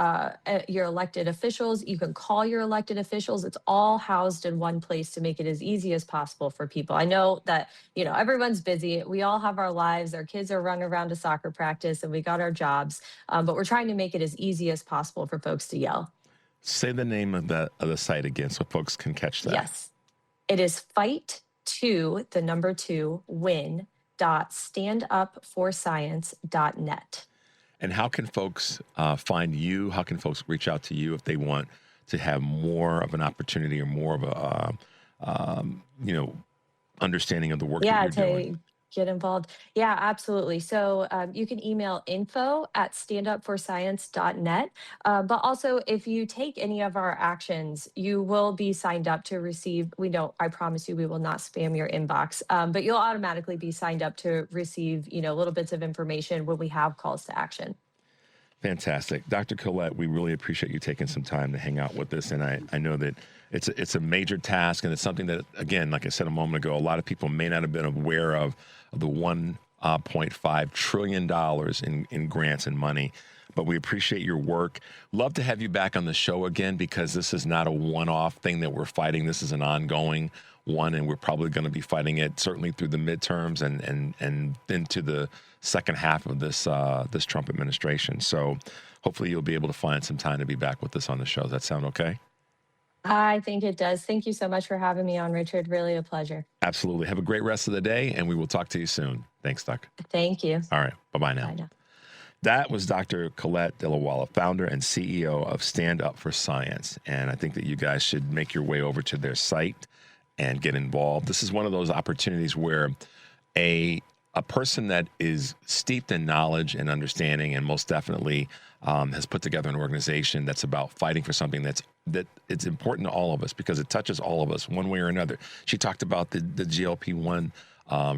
Speaker 4: elected officials. You can call your elected officials. It's all housed in one place to make it as easy as possible for people. I know that, everyone's busy. We all have our lives. Our kids are running around to soccer practice and we got our jobs. But we're trying to make it as easy as possible for folks to yell.
Speaker 3: say the name of the site again so folks can catch that.
Speaker 4: Yes. It is fight2, the number 2, win.standupforscience.net.
Speaker 3: And how can folks find you? How can folks reach out to you if they want to have more of an opportunity or more of a, understanding of the work that you're doing?
Speaker 4: Get involved. Yeah, absolutely. So you can email info@standupforscience.net. But also, if you take any of our actions, you will be signed up to receive. I promise you, we will not spam your inbox, but you'll automatically be signed up to receive, little bits of information when we have calls to action.
Speaker 3: Fantastic. Dr. Collette, we really appreciate you taking some time to hang out with us. And I know that it's a major task, and it's something that, again, like I said a moment ago, a lot of people may not have been aware of the $1.5 trillion in grants and money. But we appreciate your work. Love to have you back on the show again, because this is not a one-off thing that we're fighting. This is an ongoing one, and we're probably going to be fighting it certainly through the midterms and into the second half of this Trump administration. So hopefully you'll be able to find some time to be back with us on the show. Does that sound okay?
Speaker 4: I think it does. Thank you so much for having me on, Richard. Really a pleasure.
Speaker 3: Absolutely. Have a great rest of the day, and we will talk to you soon. Thanks, Doc.
Speaker 4: Thank you.
Speaker 3: All right. Bye-bye now.
Speaker 4: Bye now.
Speaker 3: That was Dr. Collette Dillawala, founder and CEO of Stand Up for Science. And I think that you guys should make your way over to their site and get involved. This is one of those opportunities where a person that is steeped in knowledge and understanding, and most definitely has put together an organization that's about fighting for something that it's important to all of us, because it touches all of us one way or another. She talked about the GLP-1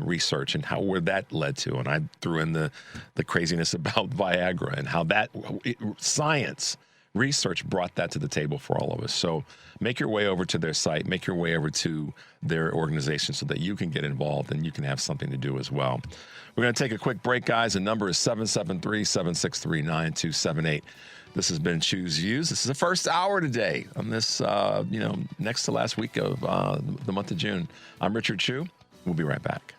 Speaker 3: research and where that led to, and I threw in the craziness about Viagra and how that science research brought that to the table for all of us. So make your way over to their site, make your way over to their organization so that you can get involved and you can have something to do as well. We're going to take a quick break, guys. The number is 773-763-9278. This has been Choose Views. This is the first hour today on this, next to last week of the month of June. I'm Richard Chu. We'll be right back.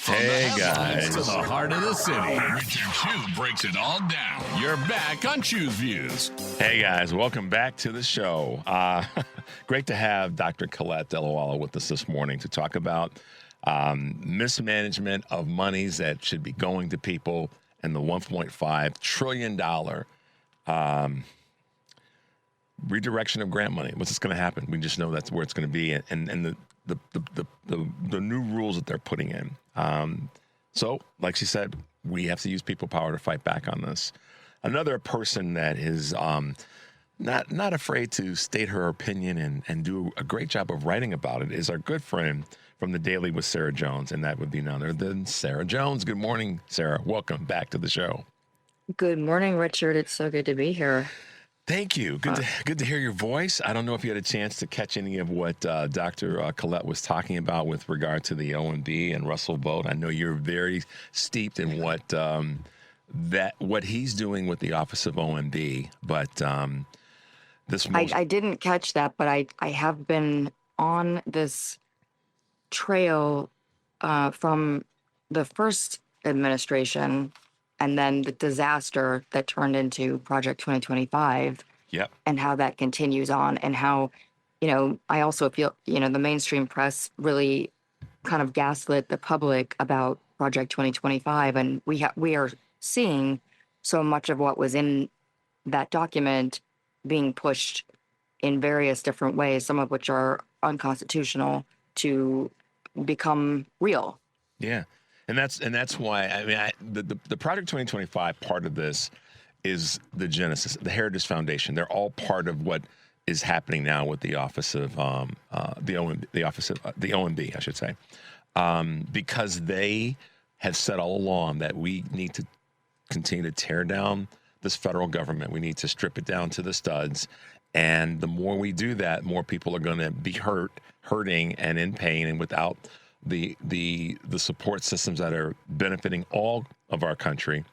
Speaker 3: Hey guys,
Speaker 1: to the heart of the city. Richard Chu breaks it all down. You're back on Choose Views.
Speaker 3: Hey guys, welcome back to the show. Great to have Dr. Collette Dillawala with us this morning to talk about mismanagement of monies that should be going to people and the $1.5 trillion redirection of grant money. What's going to happen? We just know that's where it's going to be, and the new rules that they're putting in. So, like she said, we have to use people power to fight back on this. Another person that is not afraid to state her opinion and do a great job of writing about it is our good friend from the Daily with Sarah Jones, and that would be none other than Sarah Jones. Good morning, Sarah. Welcome back to the show.
Speaker 5: Good morning, Richard. It's so good to be here.
Speaker 3: Thank you. Good to hear your voice. I don't know if you had a chance to catch any of what Dr. Collette was talking about with regard to the OMB and Russell Vought. I know you're very steeped in what he's doing with the Office of OMB, but
Speaker 5: I didn't catch that, but I have been on this trail from the first administration, and then the disaster that turned into Project 2025.
Speaker 3: Yep.
Speaker 5: And how that continues on, and how, I also feel, the mainstream press really kind of gaslit the public about Project 2025. And we are seeing so much of what was in that document being pushed in various different ways, some of which are unconstitutional, to become real.
Speaker 3: Yeah. And that's why, the Project 2025 part of this is the Genesis, the Heritage Foundation. They're all part of what is happening now with the Office of the OMB, I should say, because they have said all along that we need to continue to tear down this federal government. We need to strip it down to the studs. And the more we do that, more people are going to be hurting and in pain, and without the support systems that are benefiting all of our country,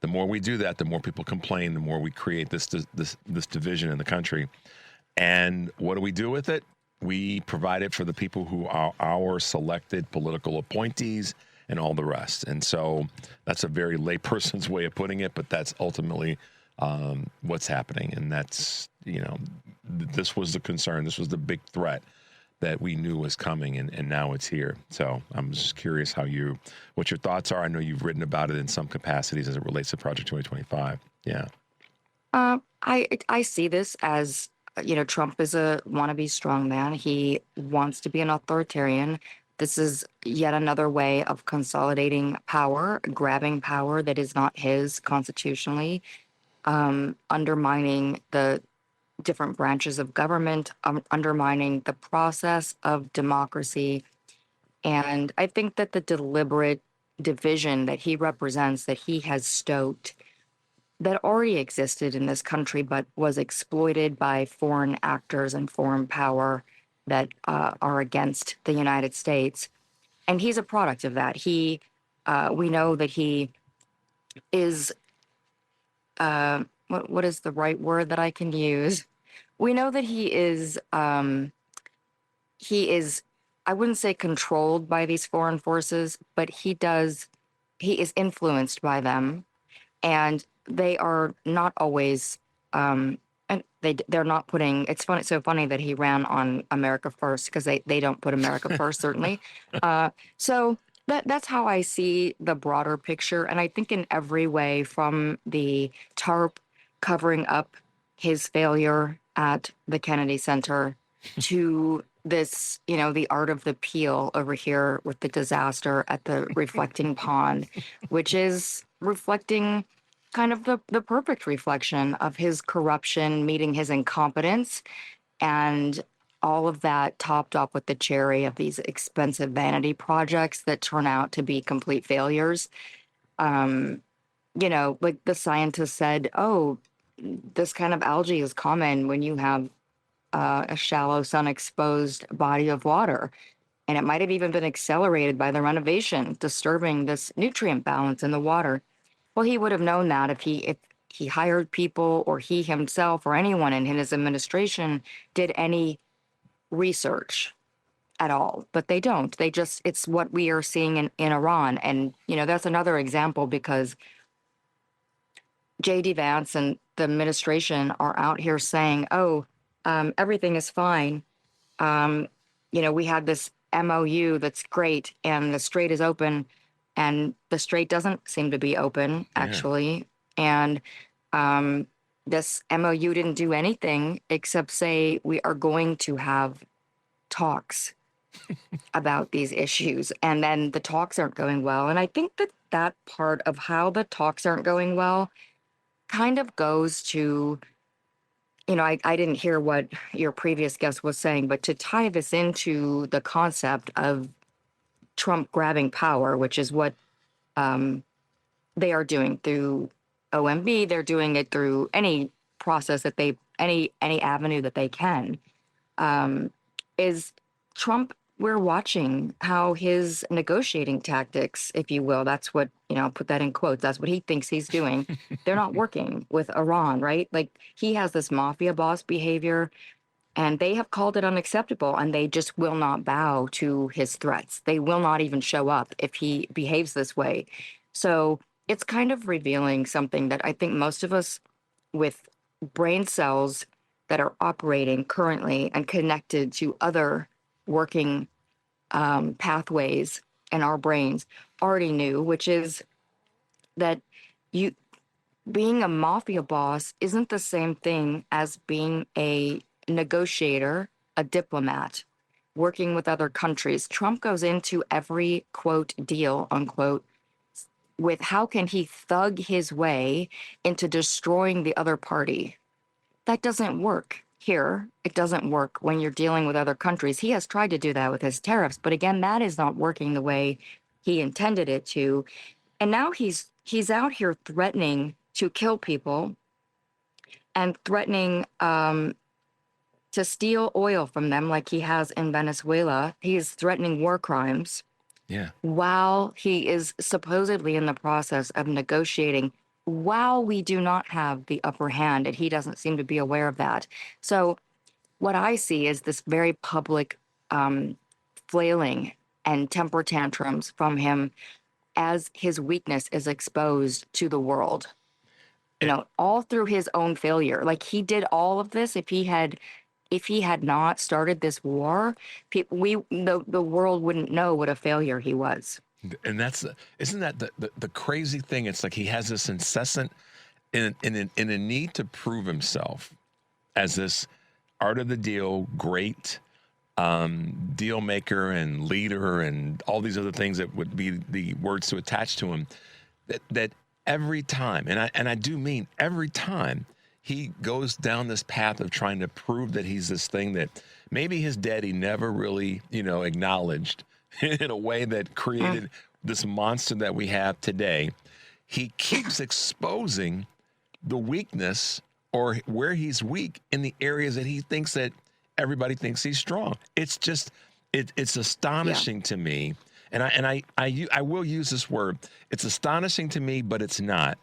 Speaker 3: The more we do that, the more people complain, the more we create this division in the country. And what do we do with it? We provide it for the people who are our selected political appointees and all the rest. And so that's a very layperson's way of putting it, but that's ultimately what's happening. And that's, this was the concern. This was the big threat that we knew was coming, and now it's here. So I'm just curious what your thoughts are. I know you've written about it in some capacities as it relates to Project 2025. Yeah.
Speaker 5: I see this as, Trump is a wannabe strongman. He wants to be an authoritarian. This is yet another way of consolidating power, grabbing power that is not his constitutionally, undermining the different branches of government, undermining the process of democracy. And I think that the deliberate division that he represents, that he has stoked, that already existed in this country, but was exploited by foreign actors and foreign power that are against the United States. And he's a product of that. We know that he is, what is the right word that I can use? We know that he is, I wouldn't say controlled by these foreign forces, but he is influenced by them. And they are not always, and they're not putting, it's so funny that he ran on America First, because they don't put America first, certainly. So that's how I see the broader picture. And I think in every way, from the TARP covering up his failure at the Kennedy Center to this, the art of the peel over here with the disaster at the Reflecting Pond, which is reflecting kind of the perfect reflection of his corruption meeting his incompetence, and all of that topped up with the cherry of these expensive vanity projects that turn out to be complete failures. Like the scientists said, oh, this kind of algae is common when you have a shallow sun-exposed body of water. And it might have even been accelerated by the renovation, disturbing this nutrient balance in the water. Well, he would have known that if he hired people, or he himself or anyone in his administration did any research at all. But they don't. It's what we are seeing in Iran. And, that's another example, because J.D. Vance and the administration are out here saying, oh, everything is fine. We had this MOU that's great, and the strait is open. And the strait doesn't seem to be open, actually. Yeah. And this MOU didn't do anything except say we are going to have talks about these issues. And then the talks aren't going well. And I think that part of how the talks aren't going well kind of goes to, I didn't hear what your previous guest was saying, but to tie this into the concept of Trump grabbing power, which is what they are doing through OMB. They're doing it through any process that any avenue that they can. Is Trump? We're watching how his negotiating tactics, if you will, that's what, I'll put that in quotes, that's what he thinks he's doing. They're not working with Iran, right? Like, he has this mafia boss behavior. And they have called it unacceptable, and they just will not bow to his threats. They will not even show up if he behaves this way. So it's kind of revealing something that I think most of us with brain cells that are operating currently and connected to other working pathways in our brains already knew, which is that being a mafia boss isn't the same thing as being a negotiator, a diplomat, working with other countries. Trump goes into every, quote, deal, unquote, with how can he thug his way into destroying the other party. That doesn't work here. It doesn't work when you're dealing with other countries. He has tried to do that with his tariffs, but again, that is not working the way he intended it to. And now he's out here threatening to kill people and threatening to steal oil from them, like he has in Venezuela. He is threatening war crimes.
Speaker 3: Yeah.
Speaker 5: While he is supposedly in the process of negotiating while we do not have the upper hand, and he doesn't seem to be aware of that. So what I see is this very public flailing and temper tantrums from him as his weakness is exposed to the world. You know, all through his own failure. Like, he did all of this. If he had not started this war, the world wouldn't know what a failure he was.
Speaker 3: And isn't that the crazy thing? It's like he has this incessant in a need to prove himself as this art of the deal, great deal maker and leader, and all these other things that would be the words to attach to him. That every time, and I do mean every time, he goes down this path of trying to prove that he's this thing that maybe his daddy never really, acknowledged in a way that created this monster that we have today. He keeps exposing the weakness or where he's weak in the areas that he thinks that everybody thinks he's strong. It's just, it's astonishing to me. And I will use this word. It's astonishing to me, but it's not,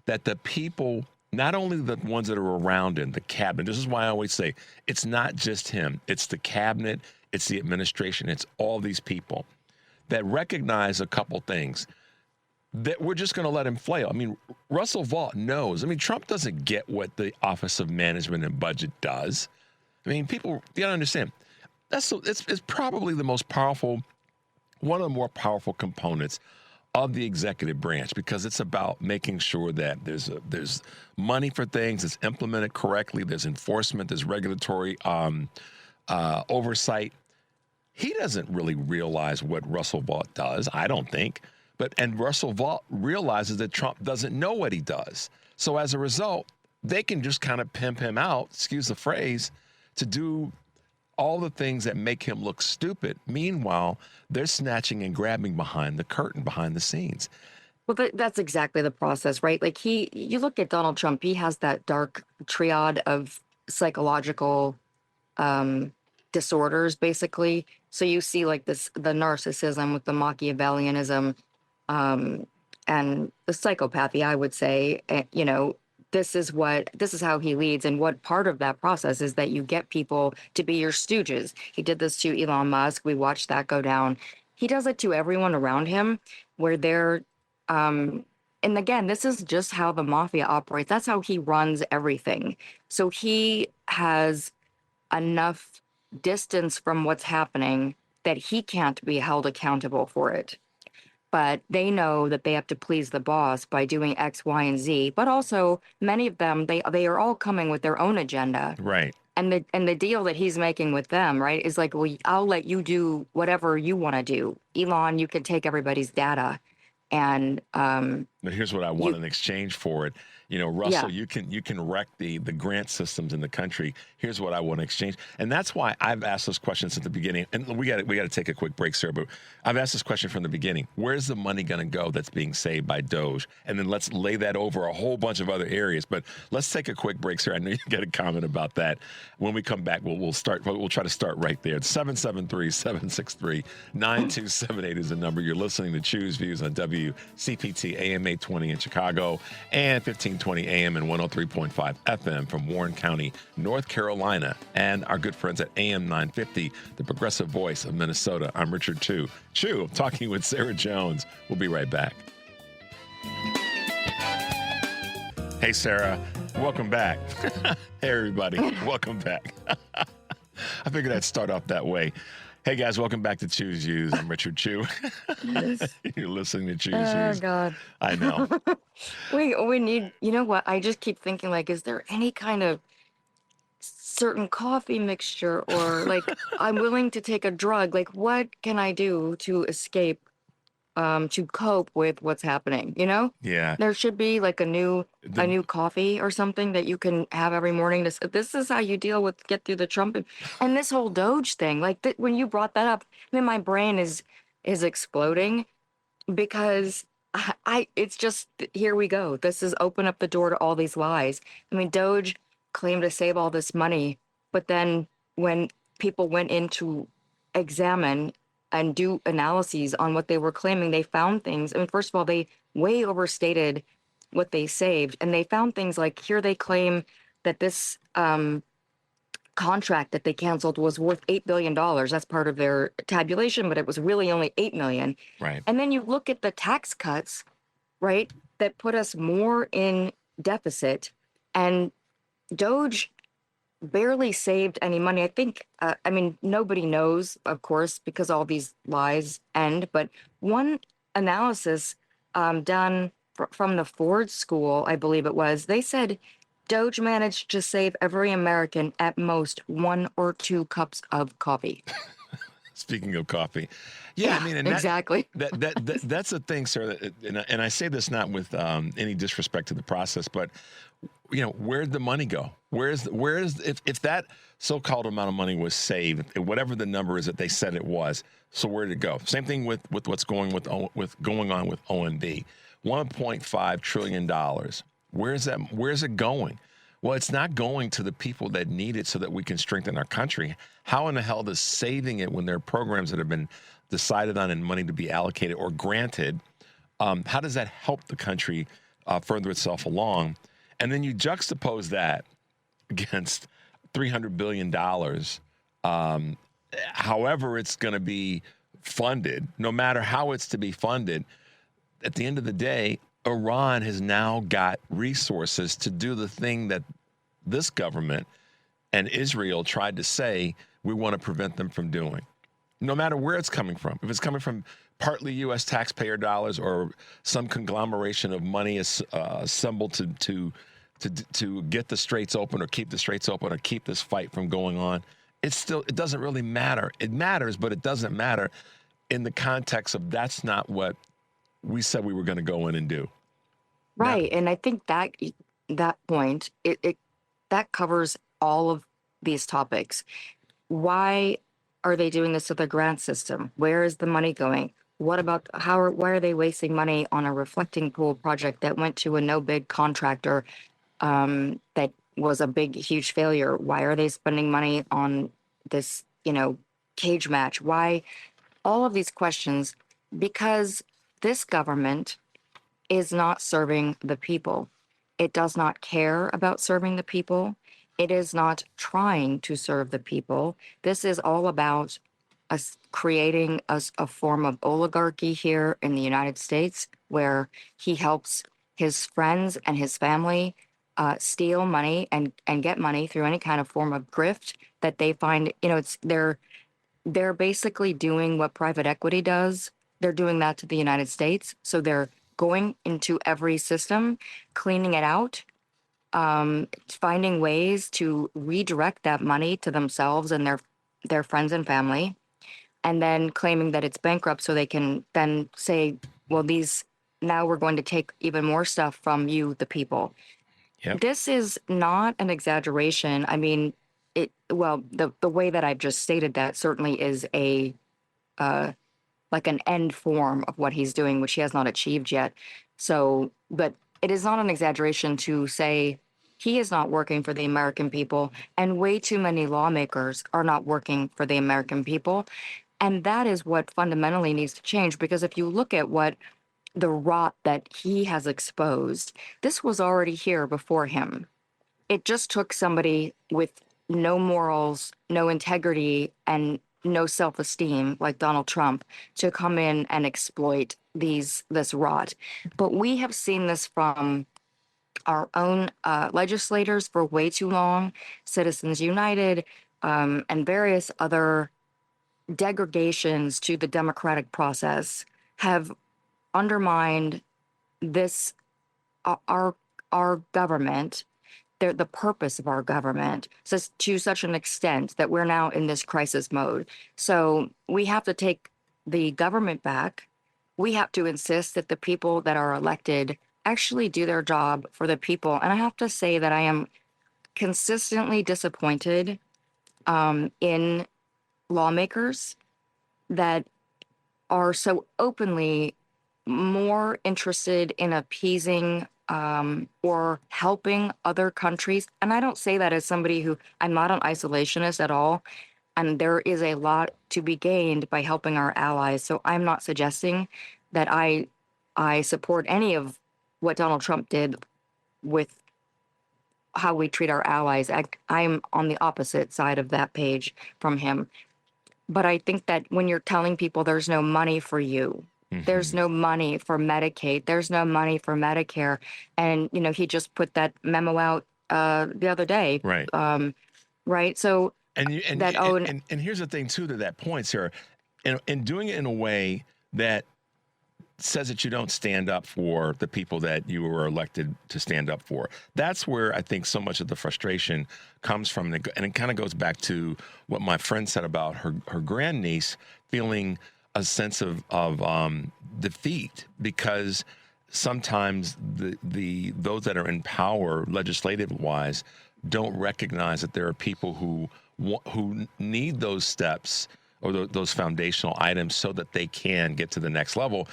Speaker 3: that the people, not only the ones that are around him, the cabinet, this is why I always say, it's not just him. It's the cabinet, it's the administration, it's all these people that recognize a couple things, that we're just going to let him flail. I mean, Russell Vought knows. I mean, Trump doesn't get what the Office of Management and Budget does. I mean, people, you got to understand, it's probably the most powerful, one of the more powerful components of the executive branch, because it's about making sure that there's money for things, it's implemented correctly, there's enforcement, there's regulatory oversight. He doesn't really realize what Russell Vought does, I don't think. And Russell Vought realizes that Trump doesn't know what he does. So as a result, they can just kind of pimp him out, excuse the phrase, to do all the things that make him look stupid. Meanwhile, they're snatching and grabbing behind the curtain, behind the scenes.
Speaker 5: Well, that's exactly the process, right? Like, you look at Donald Trump, he has that dark triad of psychological disorders, basically. So you see like the narcissism with the Machiavellianism and the psychopathy, I would say. This is how he leads. And what part of that process is that you get people to be your stooges. He did this to Elon Musk. We watched that go down. He does it to everyone around him, where they're, and again, this is just how the mafia operates. That's how he runs everything. So he has enough distance from what's happening that he can't be held accountable for it. But they know that they have to please the boss by doing X, Y, and Z. But also, many of them, they are all coming with their own agenda.
Speaker 3: Right.
Speaker 5: And the deal that he's making with them, right, is like, well, I'll let you do whatever you want to do. Elon, you can take everybody's data. And
Speaker 3: but here's what I want in exchange for it. Russell, you can wreck the grant systems in the country. Here's what I want in exchange. And that's why I've asked this question since the beginning. And we got to take a quick break, sir. But I've asked this question from the beginning. Where's the money going to go that's being saved by Doge? And then let's lay that over a whole bunch of other areas. But let's take a quick break, sir. I know you got a comment about that. When we come back, we'll try to start right there. 773-763-9278 is the number. You're listening to Choose Views on WCPT AM 820 in Chicago and 1520 AM and 103.5 FM from Warren County, North Carolina, and our good friends at AM 950, the progressive voice of Minnesota. I'm Richard Chu, talking with Sarah Jones. We'll be right back. Hey, Sarah. Welcome back. Hey, everybody. Welcome back. I figured I'd start off that way. Hey, guys, welcome back to Choose Views. I'm Richard Chu.
Speaker 5: Yes.
Speaker 3: You're listening to Choose Views.
Speaker 5: Oh, God.
Speaker 3: I know.
Speaker 5: we need, you know what? I just keep thinking, like, is there any kind of certain coffee mixture, or like, I'm willing to take a drug? Like, what can I do to escape, to cope with what's happening?
Speaker 3: Yeah.
Speaker 5: There should be like a new coffee or something that you can have every morning. This is how you get through the Trump and this whole Doge thing. Like, when you brought that up, I mean, my brain is exploding, because it's just, here we go. This is open up the door to all these lies. I mean, Doge claimed to save all this money, but then when people went in to examine and do analyses on what they were claiming, they found things. I mean, first of all, they way overstated what they saved, and they found things like here they claim that this contract that they canceled was worth $8 billion. That's part of their tabulation, but it was really only 8 million.
Speaker 3: Right.
Speaker 5: And then you look at the tax cuts, right, that put us more in deficit, and Doge barely saved any money. I think, I mean, nobody knows, of course, because all these lies end, but one analysis done from the Ford School, I believe it was, they said Doge managed to save every American at most 1 or 2 cups of coffee.
Speaker 3: Speaking of coffee, yeah, I mean, and
Speaker 5: exactly.
Speaker 3: That's the thing, sir. And I say this not with any disrespect to the process, but you know, where'd the money go? Where's if that so-called amount of money was saved, whatever the number is that they said it was, so where'd it go? Same thing with what's going on with OMB, $1.5 trillion. Where's it going? Well, it's not going to the people that need it so that we can strengthen our country. How in the hell does saving it when there are programs that have been decided on and money to be allocated or granted, how does that help the country further itself along? And then you juxtapose that against $300 billion, however it's going to be funded, no matter how it's to be funded, at the end of the day, Iran has now got resources to do the thing that this government and Israel tried to say we want to prevent them from doing, no matter where it's coming from. If it's coming from partly U.S. taxpayer dollars or some conglomeration of money assembled to get the straits open or keep the straits open or keep this fight from going on, it doesn't really matter. It matters, but it doesn't matter in the context of that's not what we said we were going to go in and do.
Speaker 5: Right. And I think that point, that covers all of these topics. Why are they doing this with the grant system? Where is the money going? What about why are they wasting money on a reflecting pool project that went to a no bid contractor that was a big, huge failure? Why are they spending money on this, cage match? Why? All of these questions, because this government is not serving the people. It does not care about serving the people. It is not trying to serve the people. This is all about us creating a form of oligarchy here in the United States, where he helps his friends and his family steal money and get money through any kind of form of grift that they find. They're basically doing what private equity does. They're doing that to the United States. So they're going into every system, cleaning it out, finding ways to redirect that money to themselves and their friends and family, and then claiming that it's bankrupt so they can then say, well, now we're going to take even more stuff from you, the people.
Speaker 3: Yep.
Speaker 5: This is not an exaggeration. I mean, the way that I've just stated that certainly is like an end form of what he's doing, which he has not achieved yet. So, but it is not an exaggeration to say he is not working for the American people, and way too many lawmakers are not working for the American people. And that is what fundamentally needs to change, because if you look at what the rot that he has exposed, this was already here before him. It just took somebody with no morals, no integrity, and no self-esteem like Donald Trump to come in and exploit this rot. But we have seen this from our own legislators for way too long. Citizens United and various other degradations to the democratic process have undermined this our government, the purpose of our government, to such an extent that we're now in this crisis mode. So we have to take the government back. We have to insist that the people that are elected actually do their job for the people. And I have to say that I am consistently disappointed in lawmakers that are so openly more interested in appeasing or helping other countries. And I don't say that as somebody I'm not an isolationist at all. And there is a lot to be gained by helping our allies. So I'm not suggesting that I support any of what Donald Trump did with how we treat our allies. I'm on the opposite side of that page from him. But I think that when you're telling people there's no money for you, there's no money for Medicaid, there's no money for Medicare, and he just put that memo out the other day,
Speaker 3: Right.
Speaker 5: Right. So
Speaker 3: and here's the thing too, to that point, Sarah, and doing it in a way that says that you don't stand up for the people that you were elected to stand up for. That's where I think so much of the frustration comes from. And it kind of goes back to what my friend said about her grandniece feeling a sense of defeat, because sometimes the those that are in power legislative wise don't recognize that there are people who need those steps or those foundational items so that they can get to the next level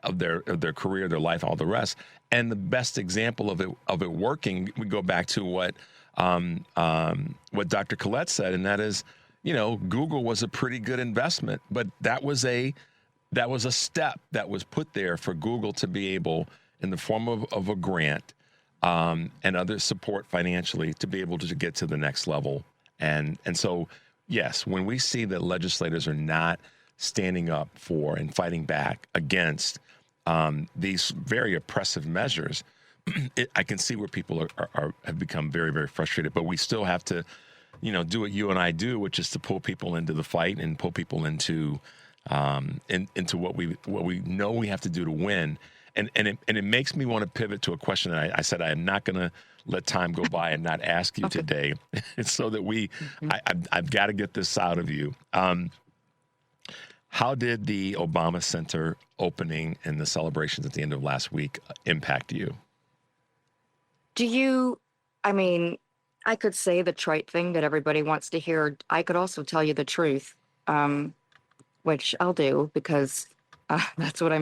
Speaker 3: of their career, their life, all the rest. And the best example of it working, we go back to what Dr. Collette said, and that is, Google was a pretty good investment, but that was a step that was put there for Google to be able, in the form of a grant and other support financially, to be able to get to the next level. And so, yes, when we see that legislators are not standing up for and fighting back against these very oppressive measures, I can see where people have become very, very frustrated. But we still have to, do what you and I do, which is to pull people into the fight and pull people into what we know we have to do to win. And it makes me want to pivot to a question that I said I am not going to let time go by and not ask you today. It's so that I've got to get this out of you. How did the Obama Center opening and the celebrations at the end of last week impact you?
Speaker 5: I could say the trite thing that everybody wants to hear. I could also tell you the truth, which I'll do because that's what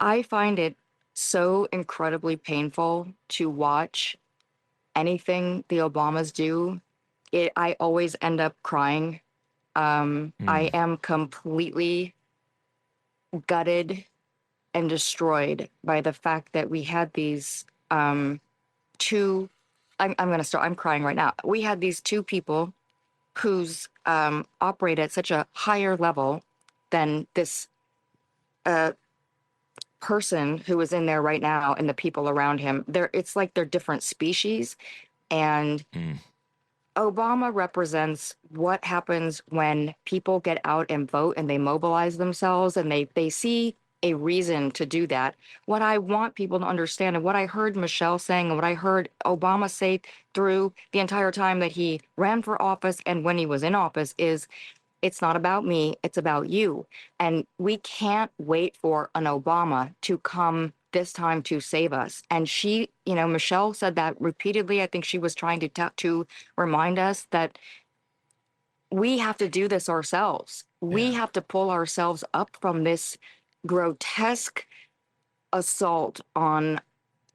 Speaker 5: I find it so incredibly painful to watch anything the Obamas do. I always end up crying. I am completely gutted and destroyed by the fact that we had these two. I'm going to start. I'm crying right now. We had these two people who's operate at such a higher level than this person who is in there right now and the people around him. It's like they're different species, and Obama represents what happens when people get out and vote and they mobilize themselves and they see a reason to do that. What I want people to understand, and what I heard Michelle saying, and what I heard Obama say through the entire time that he ran for office and when he was in office, is it's not about me, it's about you. And we can't wait for an Obama to come this time to save us. And she, Michelle said that repeatedly. I think she was trying to remind us that we have to do this ourselves. We have to pull ourselves up from this grotesque assault on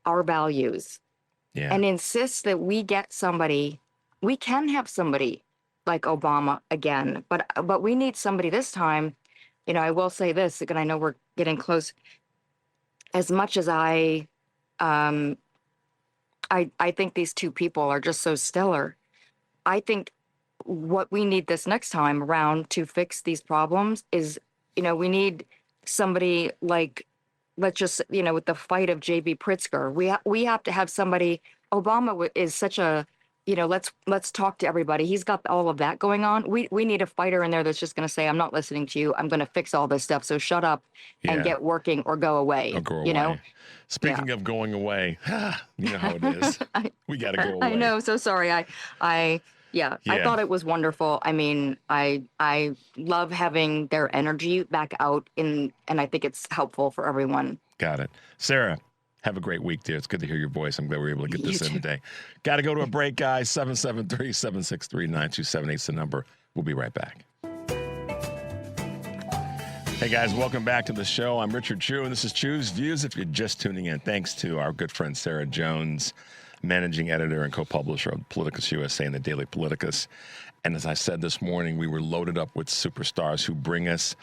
Speaker 5: our values and insist that we get somebody. We can have somebody like Obama again, but we need somebody this time. I will say this, again, I know we're getting close. As much as I think these two people are just so stellar, I think what we need this next time around to fix these problems is, we need somebody like, let's just, with the fight of J.B. Pritzker, we have to have somebody. Obama is such a, let's talk to everybody. He's got all of that going on. We need a fighter in there that's just going to say, I'm not listening to you. I'm going to fix all this stuff. So shut up and get working or go away.
Speaker 3: Or go away. Speaking of going away, you know how it is. We got to go away.
Speaker 5: I know. So sorry. I thought it was wonderful. I love having their energy back out and I think it's helpful for everyone.
Speaker 3: Got it. Sarah, have a great week, dear. It's good to hear your voice. I'm glad we were able to get this in today. Got to go to a break, guys. 773-763-9278 is the number. We'll be right back. Hey, guys, welcome back to the show. I'm Richard Chew, and this is Chew's Views. If you're just tuning in, thanks to our good friend Sarah Jones, managing editor and co-publisher of Politicus USA and the Daily Politicus. And as I said this morning, we were loaded up with superstars who bring us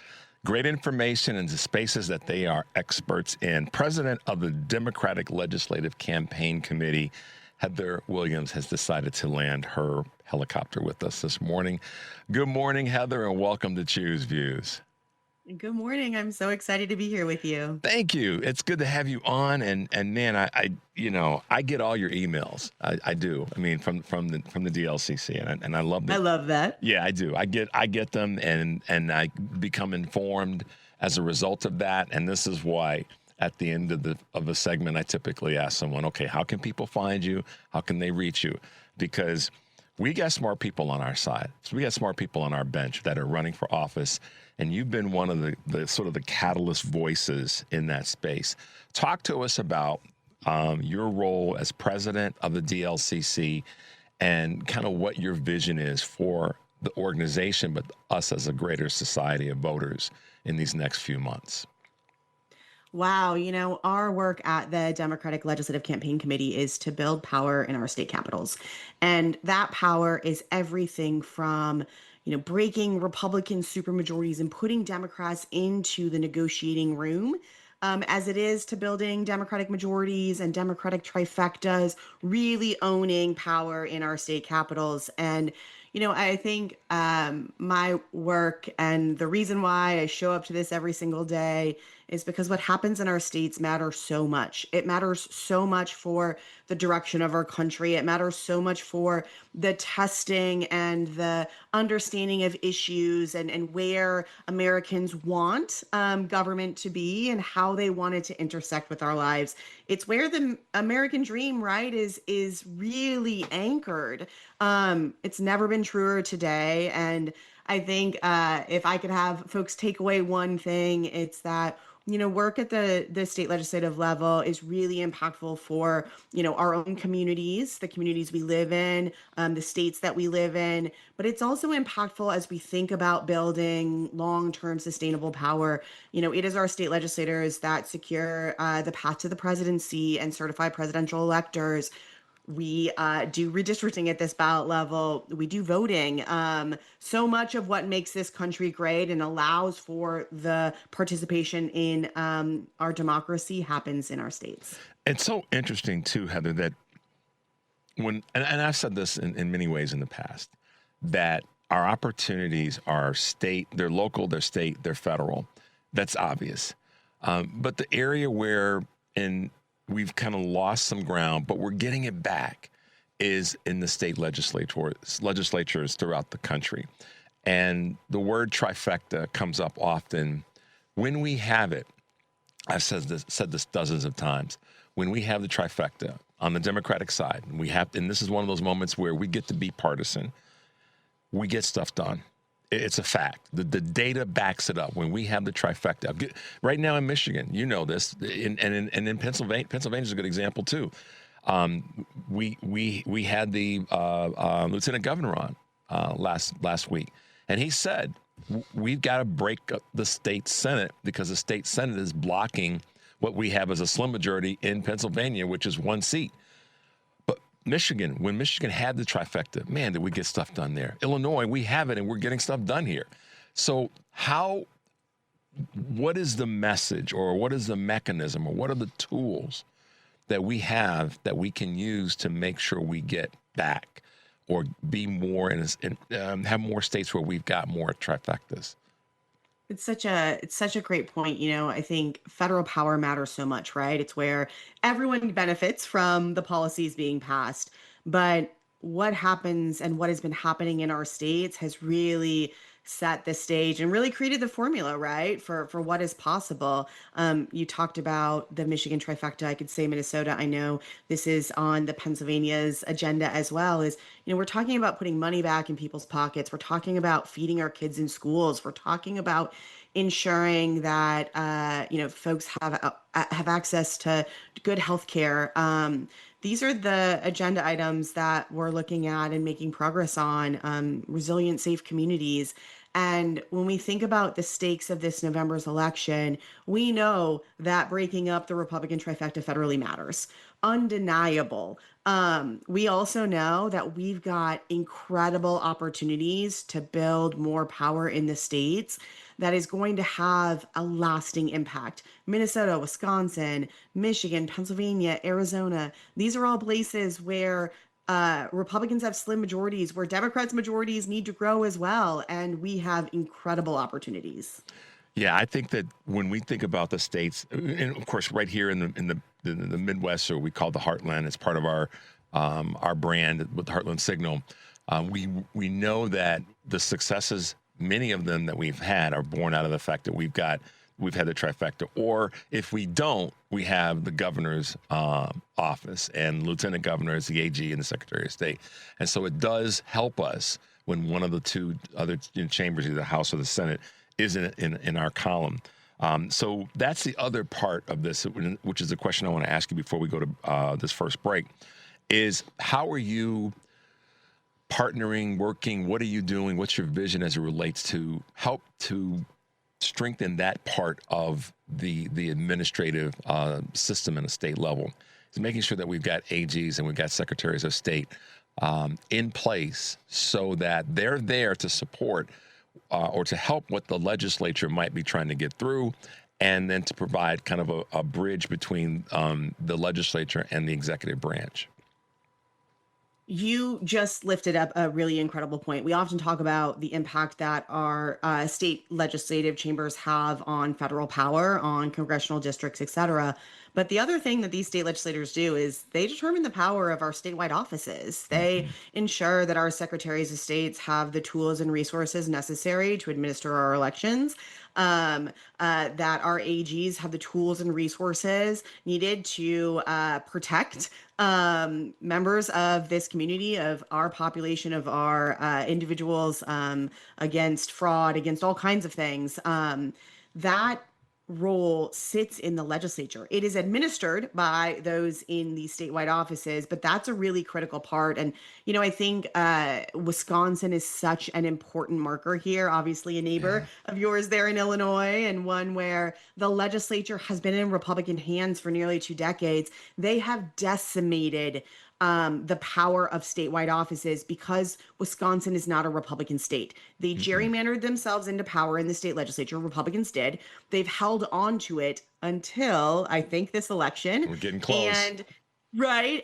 Speaker 3: Great information in the spaces that they are experts in. President of the Democratic Legislative Campaign Committee, Heather Williams, has decided to land her helicopter with us this morning. Good morning, Heather, and welcome to Choose Views.
Speaker 6: Good morning. I'm so excited to be here with you.
Speaker 3: Thank you. It's good to have you on. And man, I get all your emails. I do. I mean, from the DLCC, and I love them.
Speaker 6: I love that.
Speaker 3: Yeah, I do. I get them, and I become informed as a result of that. And this is why at the end of the segment, I typically ask someone, okay, how can people find you? How can they reach you? Because we got smart people on our side. So we got smart people on our bench that are running for office. And you've been one of the sort of the catalyst voices in that space. Talk to us about your role as president of the DLCC and kind of what your vision is for the organization, but us as a greater society of voters in these next few months.
Speaker 6: Wow. Our work at the Democratic Legislative Campaign Committee is to build power in our state capitals. And that power is everything from breaking Republican supermajorities and putting Democrats into the negotiating room, as it is to building Democratic majorities and Democratic trifectas, really owning power in our state capitals. And, I think my work and the reason why I show up to this every single day is because what happens in our states matters so much. It matters so much for the direction of our country. It matters so much for the testing and the understanding of issues and where Americans want government to be and how they want it to intersect with our lives. It's where the American dream, right, is really anchored. It's never been truer today. And I think if I could have folks take away one thing, it's that work at the state legislative level is really impactful for, our own communities, the communities we live in, the states that we live in. But it's also impactful as we think about building long-term sustainable power. It is our state legislators that secure the path to the presidency and certify presidential electors. We do redistricting at this ballot level. We do voting. So much of what makes this country great and allows for the participation in our democracy happens in our states.
Speaker 3: It's so interesting, too, Heather, that and I've said this in many ways in the past, that our opportunities are state, they're local, they're state, they're federal. That's obvious. But the area where we've kind of lost some ground, but we're getting it back, is in the state legislatures throughout the country. And the word trifecta comes up often. When we have it, I've said this dozens of times, when we have the trifecta on the Democratic side, and this is one of those moments where we get to be partisan, we get stuff done. It's a fact. The data backs it up. When we have the trifecta, right now in Michigan, you know this, and in Pennsylvania, Pennsylvania's a good example too. We had the Lieutenant Governor on last week, and he said we've got to break up the state Senate because the state Senate is blocking what we have as a slim majority in Pennsylvania, which is one seat. Michigan, when Michigan had the trifecta, man, did we get stuff done there. Illinois, we have it, and we're getting stuff done here. So what is the message, or what is the mechanism, or what are the tools that we have that we can use to make sure we get back or be more have more states where we've got more trifectas?
Speaker 6: It's such a great point. I think federal power matters so much, right? It's where everyone benefits from the policies being passed. But what happens and what has been happening in our states has really set the stage and really created the formula, right, for what is possible. You talked about the Michigan trifecta. I could say Minnesota. I know this is on the Pennsylvania's agenda as well. We're talking about putting money back in people's pockets. We're talking about feeding our kids in schools. We're talking about ensuring that folks have access to good health care. These are the agenda items that we're looking at and making progress on, resilient, safe communities. And when we think about the stakes of this November's election, we know that breaking up the Republican trifecta federally matters. Undeniable. We also know that we've got incredible opportunities to build more power in the states that is going to have a lasting impact. Minnesota, Wisconsin, Michigan, Pennsylvania, Arizona, these are all places where Republicans have slim majorities, where Democrats' majorities need to grow as well. And we have incredible opportunities.
Speaker 3: Yeah, I think that when we think about the states, and of course, right here in the Midwest, or we call the Heartland, it's part of our brand with the Heartland Signal. We know that the successes, many of them that we've had, are born out of the fact that we've had the trifecta. Or if we don't, we have the governor's office and lieutenant governors, the AG, and the Secretary of State. And so it does help us when one of the two other chambers, either the House or the Senate, is in our column. So that's the other part of this, which is a question I want to ask you before we go to this first break, is how are you partnering, working? What are you doing? What's your vision as it relates to help to strengthen that part of the administrative system in a state level? Is making sure that we've got AGs and we've got secretaries of state in place so that they're there to support or to help what the legislature might be trying to get through, and then to provide kind of a bridge between the legislature and the executive branch.
Speaker 6: You just lifted up a really incredible point. We often talk about the impact that our state legislative chambers have on federal power, on congressional districts, et cetera. But the other thing that these state legislators do is they determine the power of our statewide offices. They ensure that our secretaries of states have the tools and resources necessary to administer our elections, that our AGs have the tools and resources needed to protect members of this community, of our population, of our individuals against fraud, against all kinds of things. That role sits in the legislature. It is administered by those in the statewide offices, but that's a really critical part. And, you know, I think Wisconsin is such an important marker here, obviously a neighbor of yours there in Illinois, and one where the legislature has been in Republican hands for nearly 2 decades. They have decimated the power of statewide offices because Wisconsin is not a Republican state. They gerrymandered themselves into power in the state legislature. Republicans did. They've held on to it until, I think, this election.
Speaker 3: We're getting close.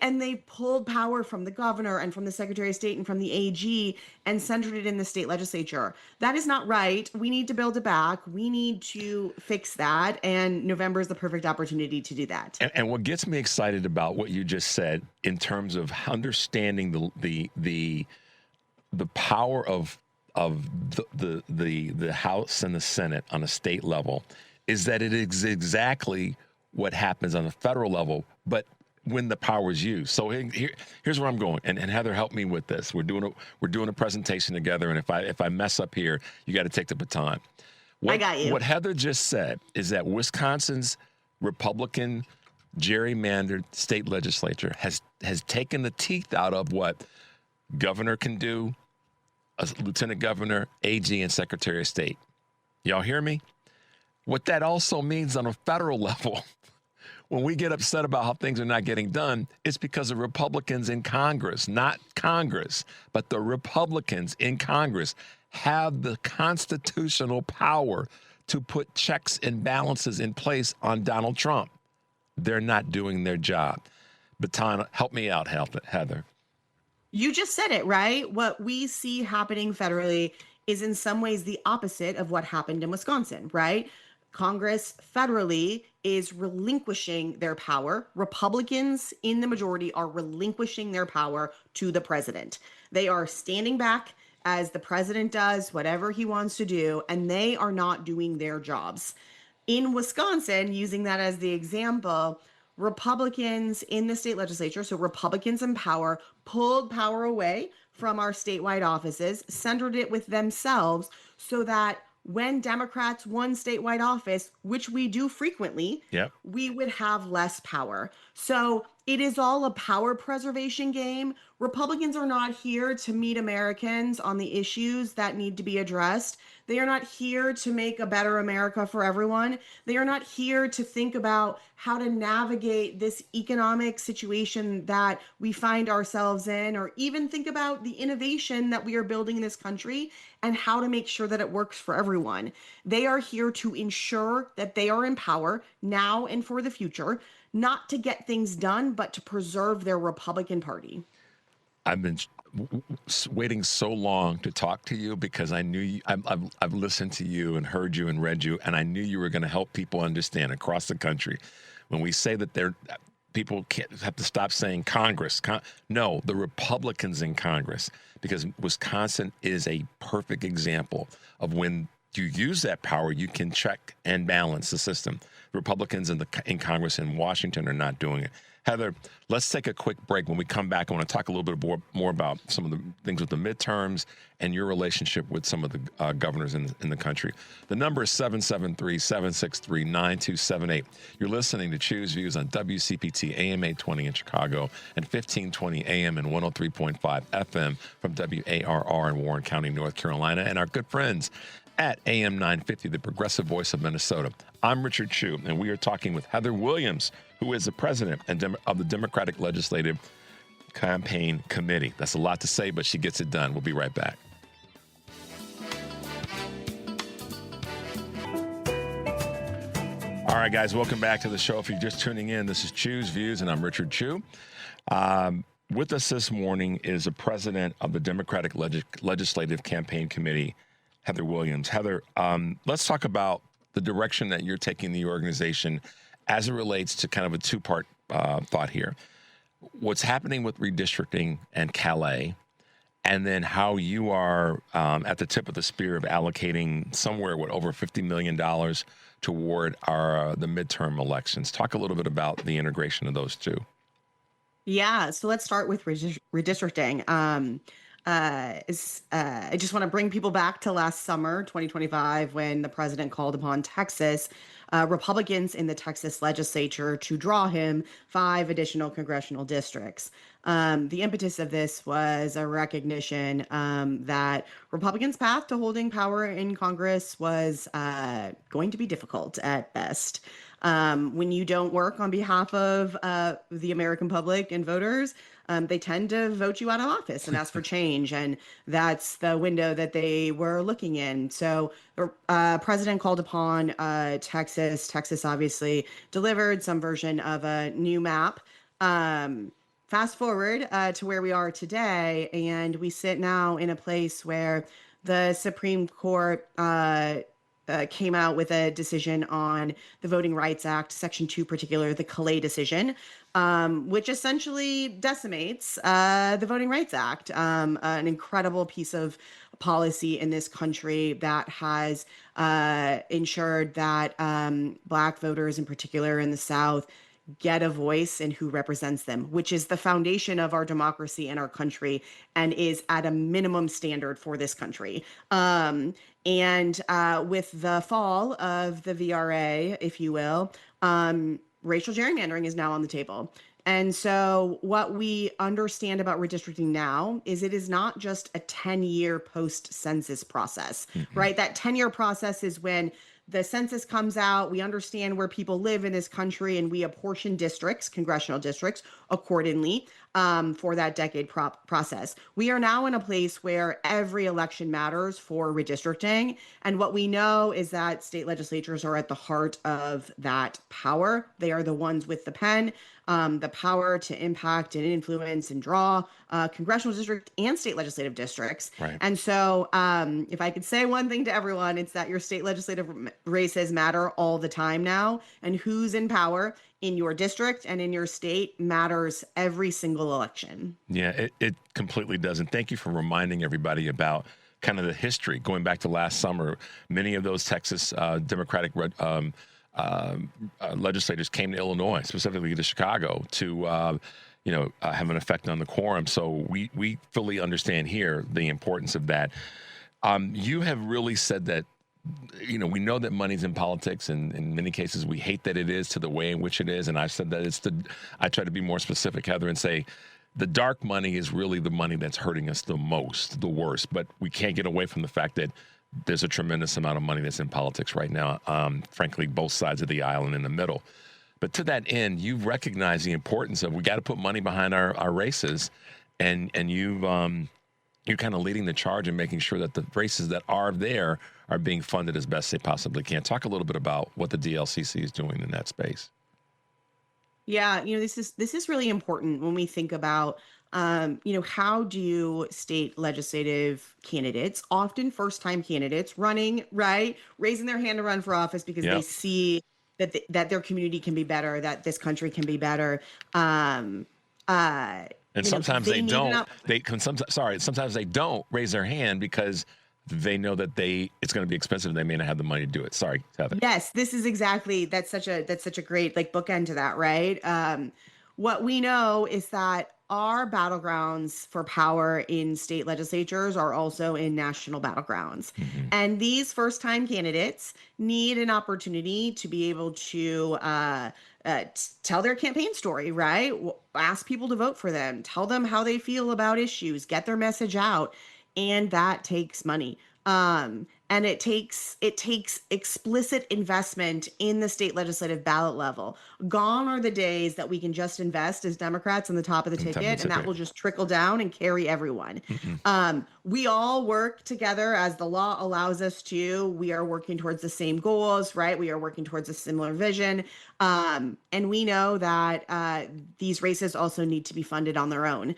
Speaker 6: And they pulled power from the governor and from the Secretary of State and from the AG and centered it in the state legislature. That is not right. We need to build it back. We need to fix that. And November is the perfect opportunity to do that.
Speaker 3: And what gets me excited about what you just said in terms of understanding the power of the House and the Senate on a state level is that it is exactly what happens on the federal level, but when the power is used. So here's where I'm going, and Heather, help me with this. We're doing a presentation together, and if I mess up here, you got to take the baton.
Speaker 6: I got you.
Speaker 3: What Heather just said is that Wisconsin's Republican gerrymandered state legislature has taken the teeth out of what governor can do, a lieutenant governor, AG, and Secretary of State. Y'all hear me? What that also means on a federal level, when we get upset about how things are not getting done, it's because of Republicans in Congress, not Congress, but the Republicans in Congress have the constitutional power to put checks and balances in place on Donald Trump. They're not doing their job. Baton, help me out, Heather.
Speaker 6: You just said it, right? What we see happening federally is in some ways the opposite of what happened in Wisconsin, right? Congress federally is relinquishing their power. Republicans in the majority are relinquishing their power to the president. They are standing back as the president does whatever he wants to do, and they are not doing their jobs. In Wisconsin, using that as the example, Republicans in the state legislature, so Republicans in power, pulled power away from our statewide offices, centered it with themselves so that when Democrats won statewide office, which we do frequently, we would have less power. So it is all a power preservation game. Republicans are not here to meet Americans on the issues that need to be addressed. They are not here to make a better America for everyone. They are not here to think about how to navigate this economic situation that we find ourselves in, or even think about the innovation that we are building in this country and how to make sure that it works for everyone. They are here to ensure that they are in power now and for the future, not to get things done, but to preserve their Republican Party.
Speaker 3: I've been waiting so long to talk to you because I knew you, I've listened to you and heard you and read you, and I knew you were going to help people understand across the country. When we say that people can't have to stop saying Congress. No, the Republicans in Congress, because Wisconsin is a perfect example of when you use that power, you can check and balance the system. Republicans in Congress in Washington are not doing it. Heather, let's take a quick break. When we come back, I want to talk a little bit more about some of the things with the midterms and your relationship with some of the governors in the country. The number is 773-763-9278. You're listening to Choose Views on WCPT AM 820 in Chicago and 1520 AM and 103.5 FM from WARR in Warren County, North Carolina, and our good friends at AM 950, the progressive voice of Minnesota. I'm Richard Chu, and we are talking with Heather Williams, who is the president of the Democratic Legislative Campaign Committee. That's a lot to say, but she gets it done. We'll be right back. All right, guys, welcome back to the show. If you're just tuning in, this is Choose Views, and I'm Richard Chu. With us this morning is the president of the Democratic Legislative Campaign Committee, Heather Williams. Heather, let's talk about the direction that you're taking the organization as it relates to kind of a two-part thought here. What's happening with redistricting and Calais, and then how you are at the tip of the spear of allocating somewhere, over $50 million toward the midterm elections. Talk a little bit about the integration of those two.
Speaker 6: Yeah, so let's start with redistricting. I just want to bring people back to last summer, 2025, when the president called upon Texas Republicans in the Texas legislature to draw him 5 additional congressional districts. The impetus of this was a recognition that Republicans' path to holding power in Congress was going to be difficult at best. When you don't work on behalf of the American public and voters, they tend to vote you out of office and ask for change. And that's the window that they were looking in. So the president called upon Texas. Texas obviously delivered some version of a new map. Fast forward to where we are today, and we sit now in a place where the Supreme Court came out with a decision on the Voting Rights Act, Section 2 particular, the Calais decision, which essentially decimates the Voting Rights Act, an incredible piece of policy in this country that has ensured that Black voters in particular in the South get a voice in who represents them, which is the foundation of our democracy and our country and is at a minimum standard for this country. And with the fall of the VRA, if you will, racial gerrymandering is now on the table. And so what we understand about redistricting now is it is not just a 10-year post-census process, right? That 10-year process is when the census comes out, we understand where people live in this country, and we apportion districts, congressional districts, accordingly for that decade process. We are now in a place where every election matters for redistricting. And what we know is that state legislatures are at the heart of that power. They are the ones with the pen, the power to impact and influence and draw congressional district and state legislative districts.
Speaker 3: Right.
Speaker 6: And so if I could say one thing to everyone, it's that your state legislative races matter all the time now, and who's in power in your district and in your state matters every single election.
Speaker 3: Yeah, it completely does. And thank you for reminding everybody about kind of the history going back to last summer. Many of those Texas Democratic legislators came to Illinois, specifically to Chicago, to have an effect on the quorum. So we fully understand here the importance of that. You have really said that we know that money's in politics, and in many cases we hate that it is to the way in which it is. And I've said that I try to be more specific, Heather, and say the dark money is really the money that's hurting us the most, the worst. But we can't get away from the fact that there's a tremendous amount of money that's in politics right now, frankly, both sides of the aisle and in the middle. But to that end, you've recognized the importance of we got to put money behind our races, and you're kind of leading the charge and making sure that the races that are there are being funded as best they possibly can. Talk a little bit about what the DLCC is doing in that space.
Speaker 6: Yeah, this is really important when we think about, how do state legislative candidates, often first-time candidates, running, right, raising their hand to run for office because they see that their community can be better, that this country can be better.
Speaker 3: And sometimes they don't. Sometimes they don't raise their hand because they know that it's going to be expensive and they may not have the money to do it. Sorry, Heather.
Speaker 6: Yes, this is exactly, that's such a great bookend to that, right? What we know is that our battlegrounds for power in state legislatures are also in national battlegrounds. Mm-hmm. And these first-time candidates need an opportunity to be able to tell their campaign story, right? Ask people to vote for them, tell them how they feel about issues, get their message out. And that takes money. And it takes explicit investment in the state legislative ballot level. Gone are the days that we can just invest as Democrats on the top of the ticket, and that will just trickle down and carry everyone. Mm-hmm. We all work together as the law allows us to. We are working towards the same goals, right? We are working towards a similar vision. And we know that these races also need to be funded on their own.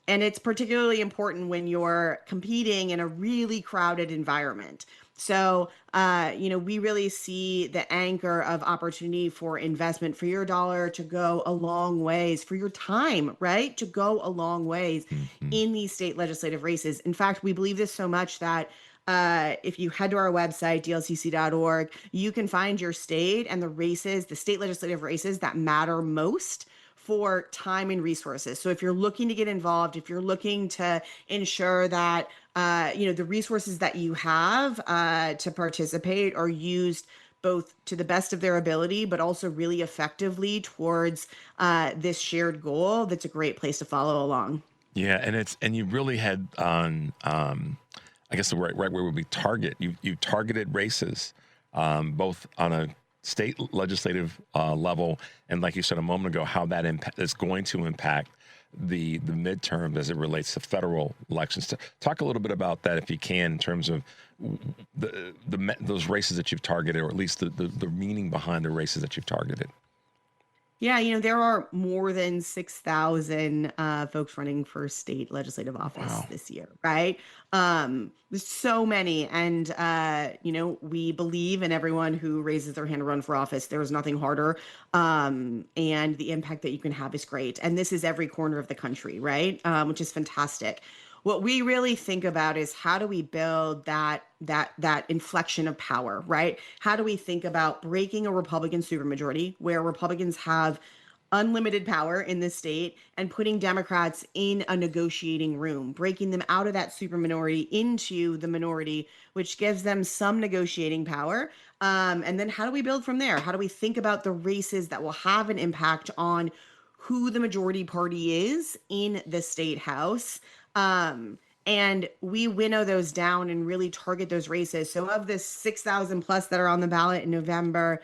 Speaker 6: And it's particularly important when you're competing in a really crowded environment. So, we really see the anchor of opportunity for investment for your dollar to go a long ways, for your time, right? To go a long ways in these state legislative races. In fact, we believe this so much that if you head to our website, dlcc.org, you can find your state and the state legislative races that matter most for time and resources. So if you're looking to get involved, if you're looking to ensure that, the resources that you have to participate are used both to the best of their ability, but also really effectively towards this shared goal, that's a great place to follow along.
Speaker 3: Yeah, and you really had on, I guess the right word would be target. You targeted races, both on a state legislative level, and like you said a moment ago, how that is going to impact the midterm as it relates to federal elections. Talk a little bit about that, if you can, in terms of those races that you've targeted, or at least the meaning behind the races that you've targeted.
Speaker 6: Yeah, there are more than 6,000 folks running for state legislative office this year, right? There's so many. And, we believe in everyone who raises their hand to run for office. There is nothing harder. And the impact that you can have is great. And this is every corner of the country, right? Which is fantastic. What we really think about is how do we build that inflection of power, right? How do we think about breaking a Republican supermajority where Republicans have unlimited power in this state and putting Democrats in a negotiating room, breaking them out of that superminority into the minority, which gives them some negotiating power. And then how do we build from there? How do we think about the races that will have an impact on who the majority party is in the state house? And we winnow those down and really target those races. So of the 6,000 plus that are on the ballot in November,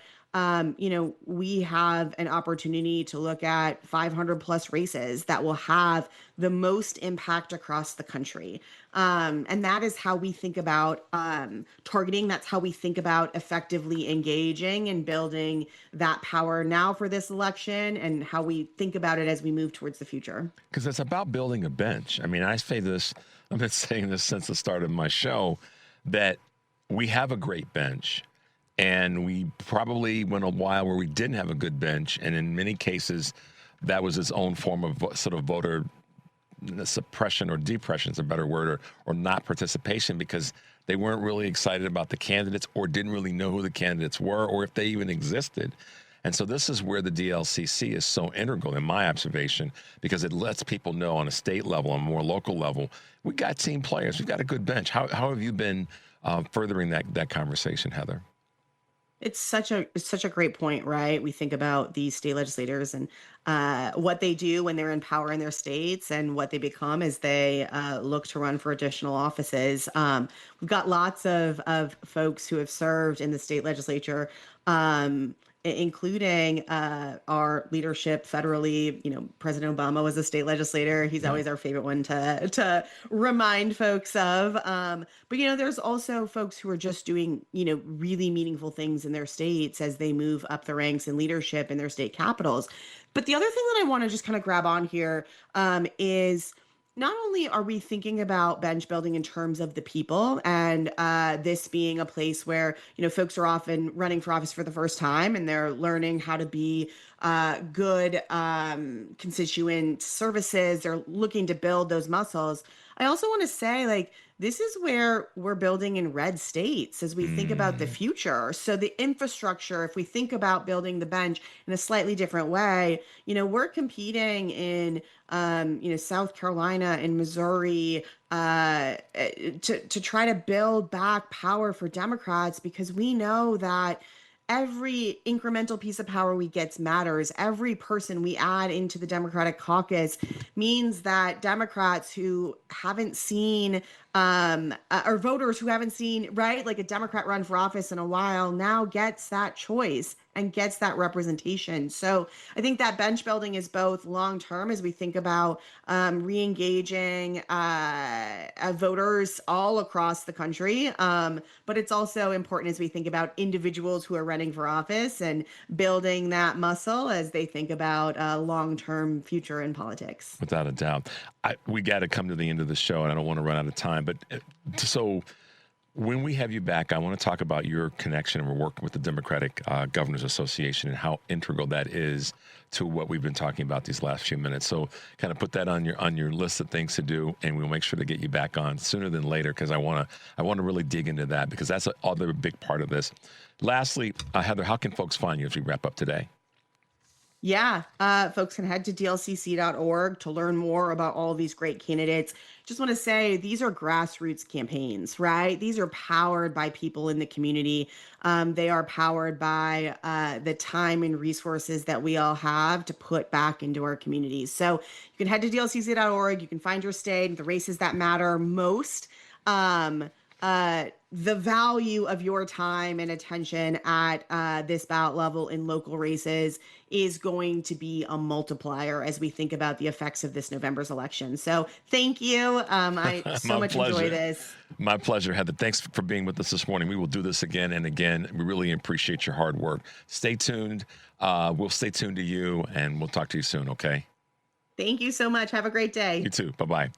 Speaker 6: we have an opportunity to look at 500 plus races that will have the most impact across the country. And that is how we think about targeting. That's how we think about effectively engaging and building that power now for this election, and how we think about it as we move towards the future.
Speaker 3: Because it's about building a bench. I mean, I say this, I've been saying this since the start of my show, that we have a great bench. And we probably went a while where we didn't have a good bench. And in many cases, that was its own form of sort of voter suppression, or depression is a better word, or not participation, because they weren't really excited about the candidates, or didn't really know who the candidates were, or if they even existed. And so this is where the DLCC is so integral, in my observation, because it lets people know on a state level, on a more local level, we got team players, we've got a good bench. How have you been furthering that conversation, Heather?
Speaker 6: It's such a great point, right? We think about these state legislators and what they do when they're in power in their states and what they become as they look to run for additional offices. We've got lots of folks who have served in the state legislature, including our leadership federally. You know, President Obama was a state legislator. He's always our favorite one to remind folks of. But, you know, there's also folks who are just doing, you know, really meaningful things in their states as they move up the ranks in leadership in their state capitals. But the other thing that I want to just kind of grab on here is not only are we thinking about bench building in terms of the people and this being a place where, you know, folks are often running for office for the first time and they're learning how to be good constituent services. They're looking to build those muscles. I also want to say, like, this is where we're building in red states as we think about the future. So the infrastructure, if we think about building the bench in a slightly different way, you know, we're competing in, you know, South Carolina and Missouri to try to build back power for Democrats, because we know that every incremental piece of power we get matters. Every person we add into the Democratic caucus means that Democrats who haven't seen, or voters who haven't seen, right, like a Democrat run for office in a while, now gets that choice and gets that representation. So I think that bench building is both long-term as we think about re-engaging voters all across the country, but it's also important as we think about individuals who are running for office and building that muscle as they think about long-term future in politics.
Speaker 3: Without a doubt. We got to come to the end of the show, and I don't want to run out of time, but so when we have you back, I want to talk about your connection and we're working with the Democratic Governors Association and how integral that is to what we've been talking about these last few minutes. So kind of put that on your list of things to do, and we'll make sure to get you back on sooner than later, because I want to really dig into that, because that's another big part of this. Lastly, Heather, how can folks find you as we wrap up today?
Speaker 6: Yeah, folks can head to dlcc.org to learn more about all these great candidates. Just want to say these are grassroots campaigns, right? These are powered by people in the community. They are powered by the time and resources that we all have to put back into our communities. So you can head to dlcc.org. You can find your state, the races that matter most. The value of your time and attention at this ballot level in local races is going to be a multiplier as we think about the effects of this November's election. So thank you. I so much enjoy this.
Speaker 3: My pleasure, Heather. Thanks for being with us this morning. We will do this again and again. We really appreciate your hard work. Stay tuned. We'll stay tuned to you, and we'll talk to you soon, okay?
Speaker 6: Thank you so much. Have a great day.
Speaker 3: You too. Bye-bye.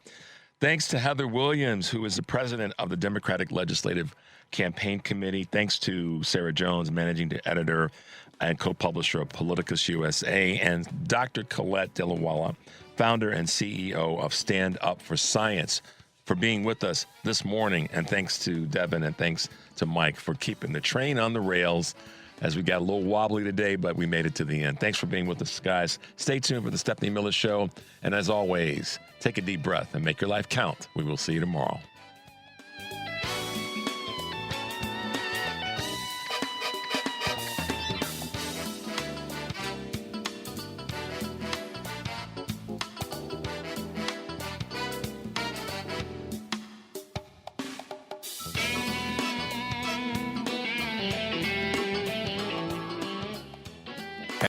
Speaker 3: Thanks to Heather Williams, who is the president of the Democratic Legislative Campaign Committee. Thanks to Sarah Jones, managing editor and co-publisher of Politicus USA, and Dr. Colette Dillawala, founder and CEO of Stand Up for Science, for being with us this morning. And thanks to Devin and thanks to Mike for keeping the train on the rails as we got a little wobbly today, but we made it to the end. Thanks for being with us, guys. Stay tuned for the Stephanie Miller Show. And as always, take a deep breath and make your life count. We will see you tomorrow.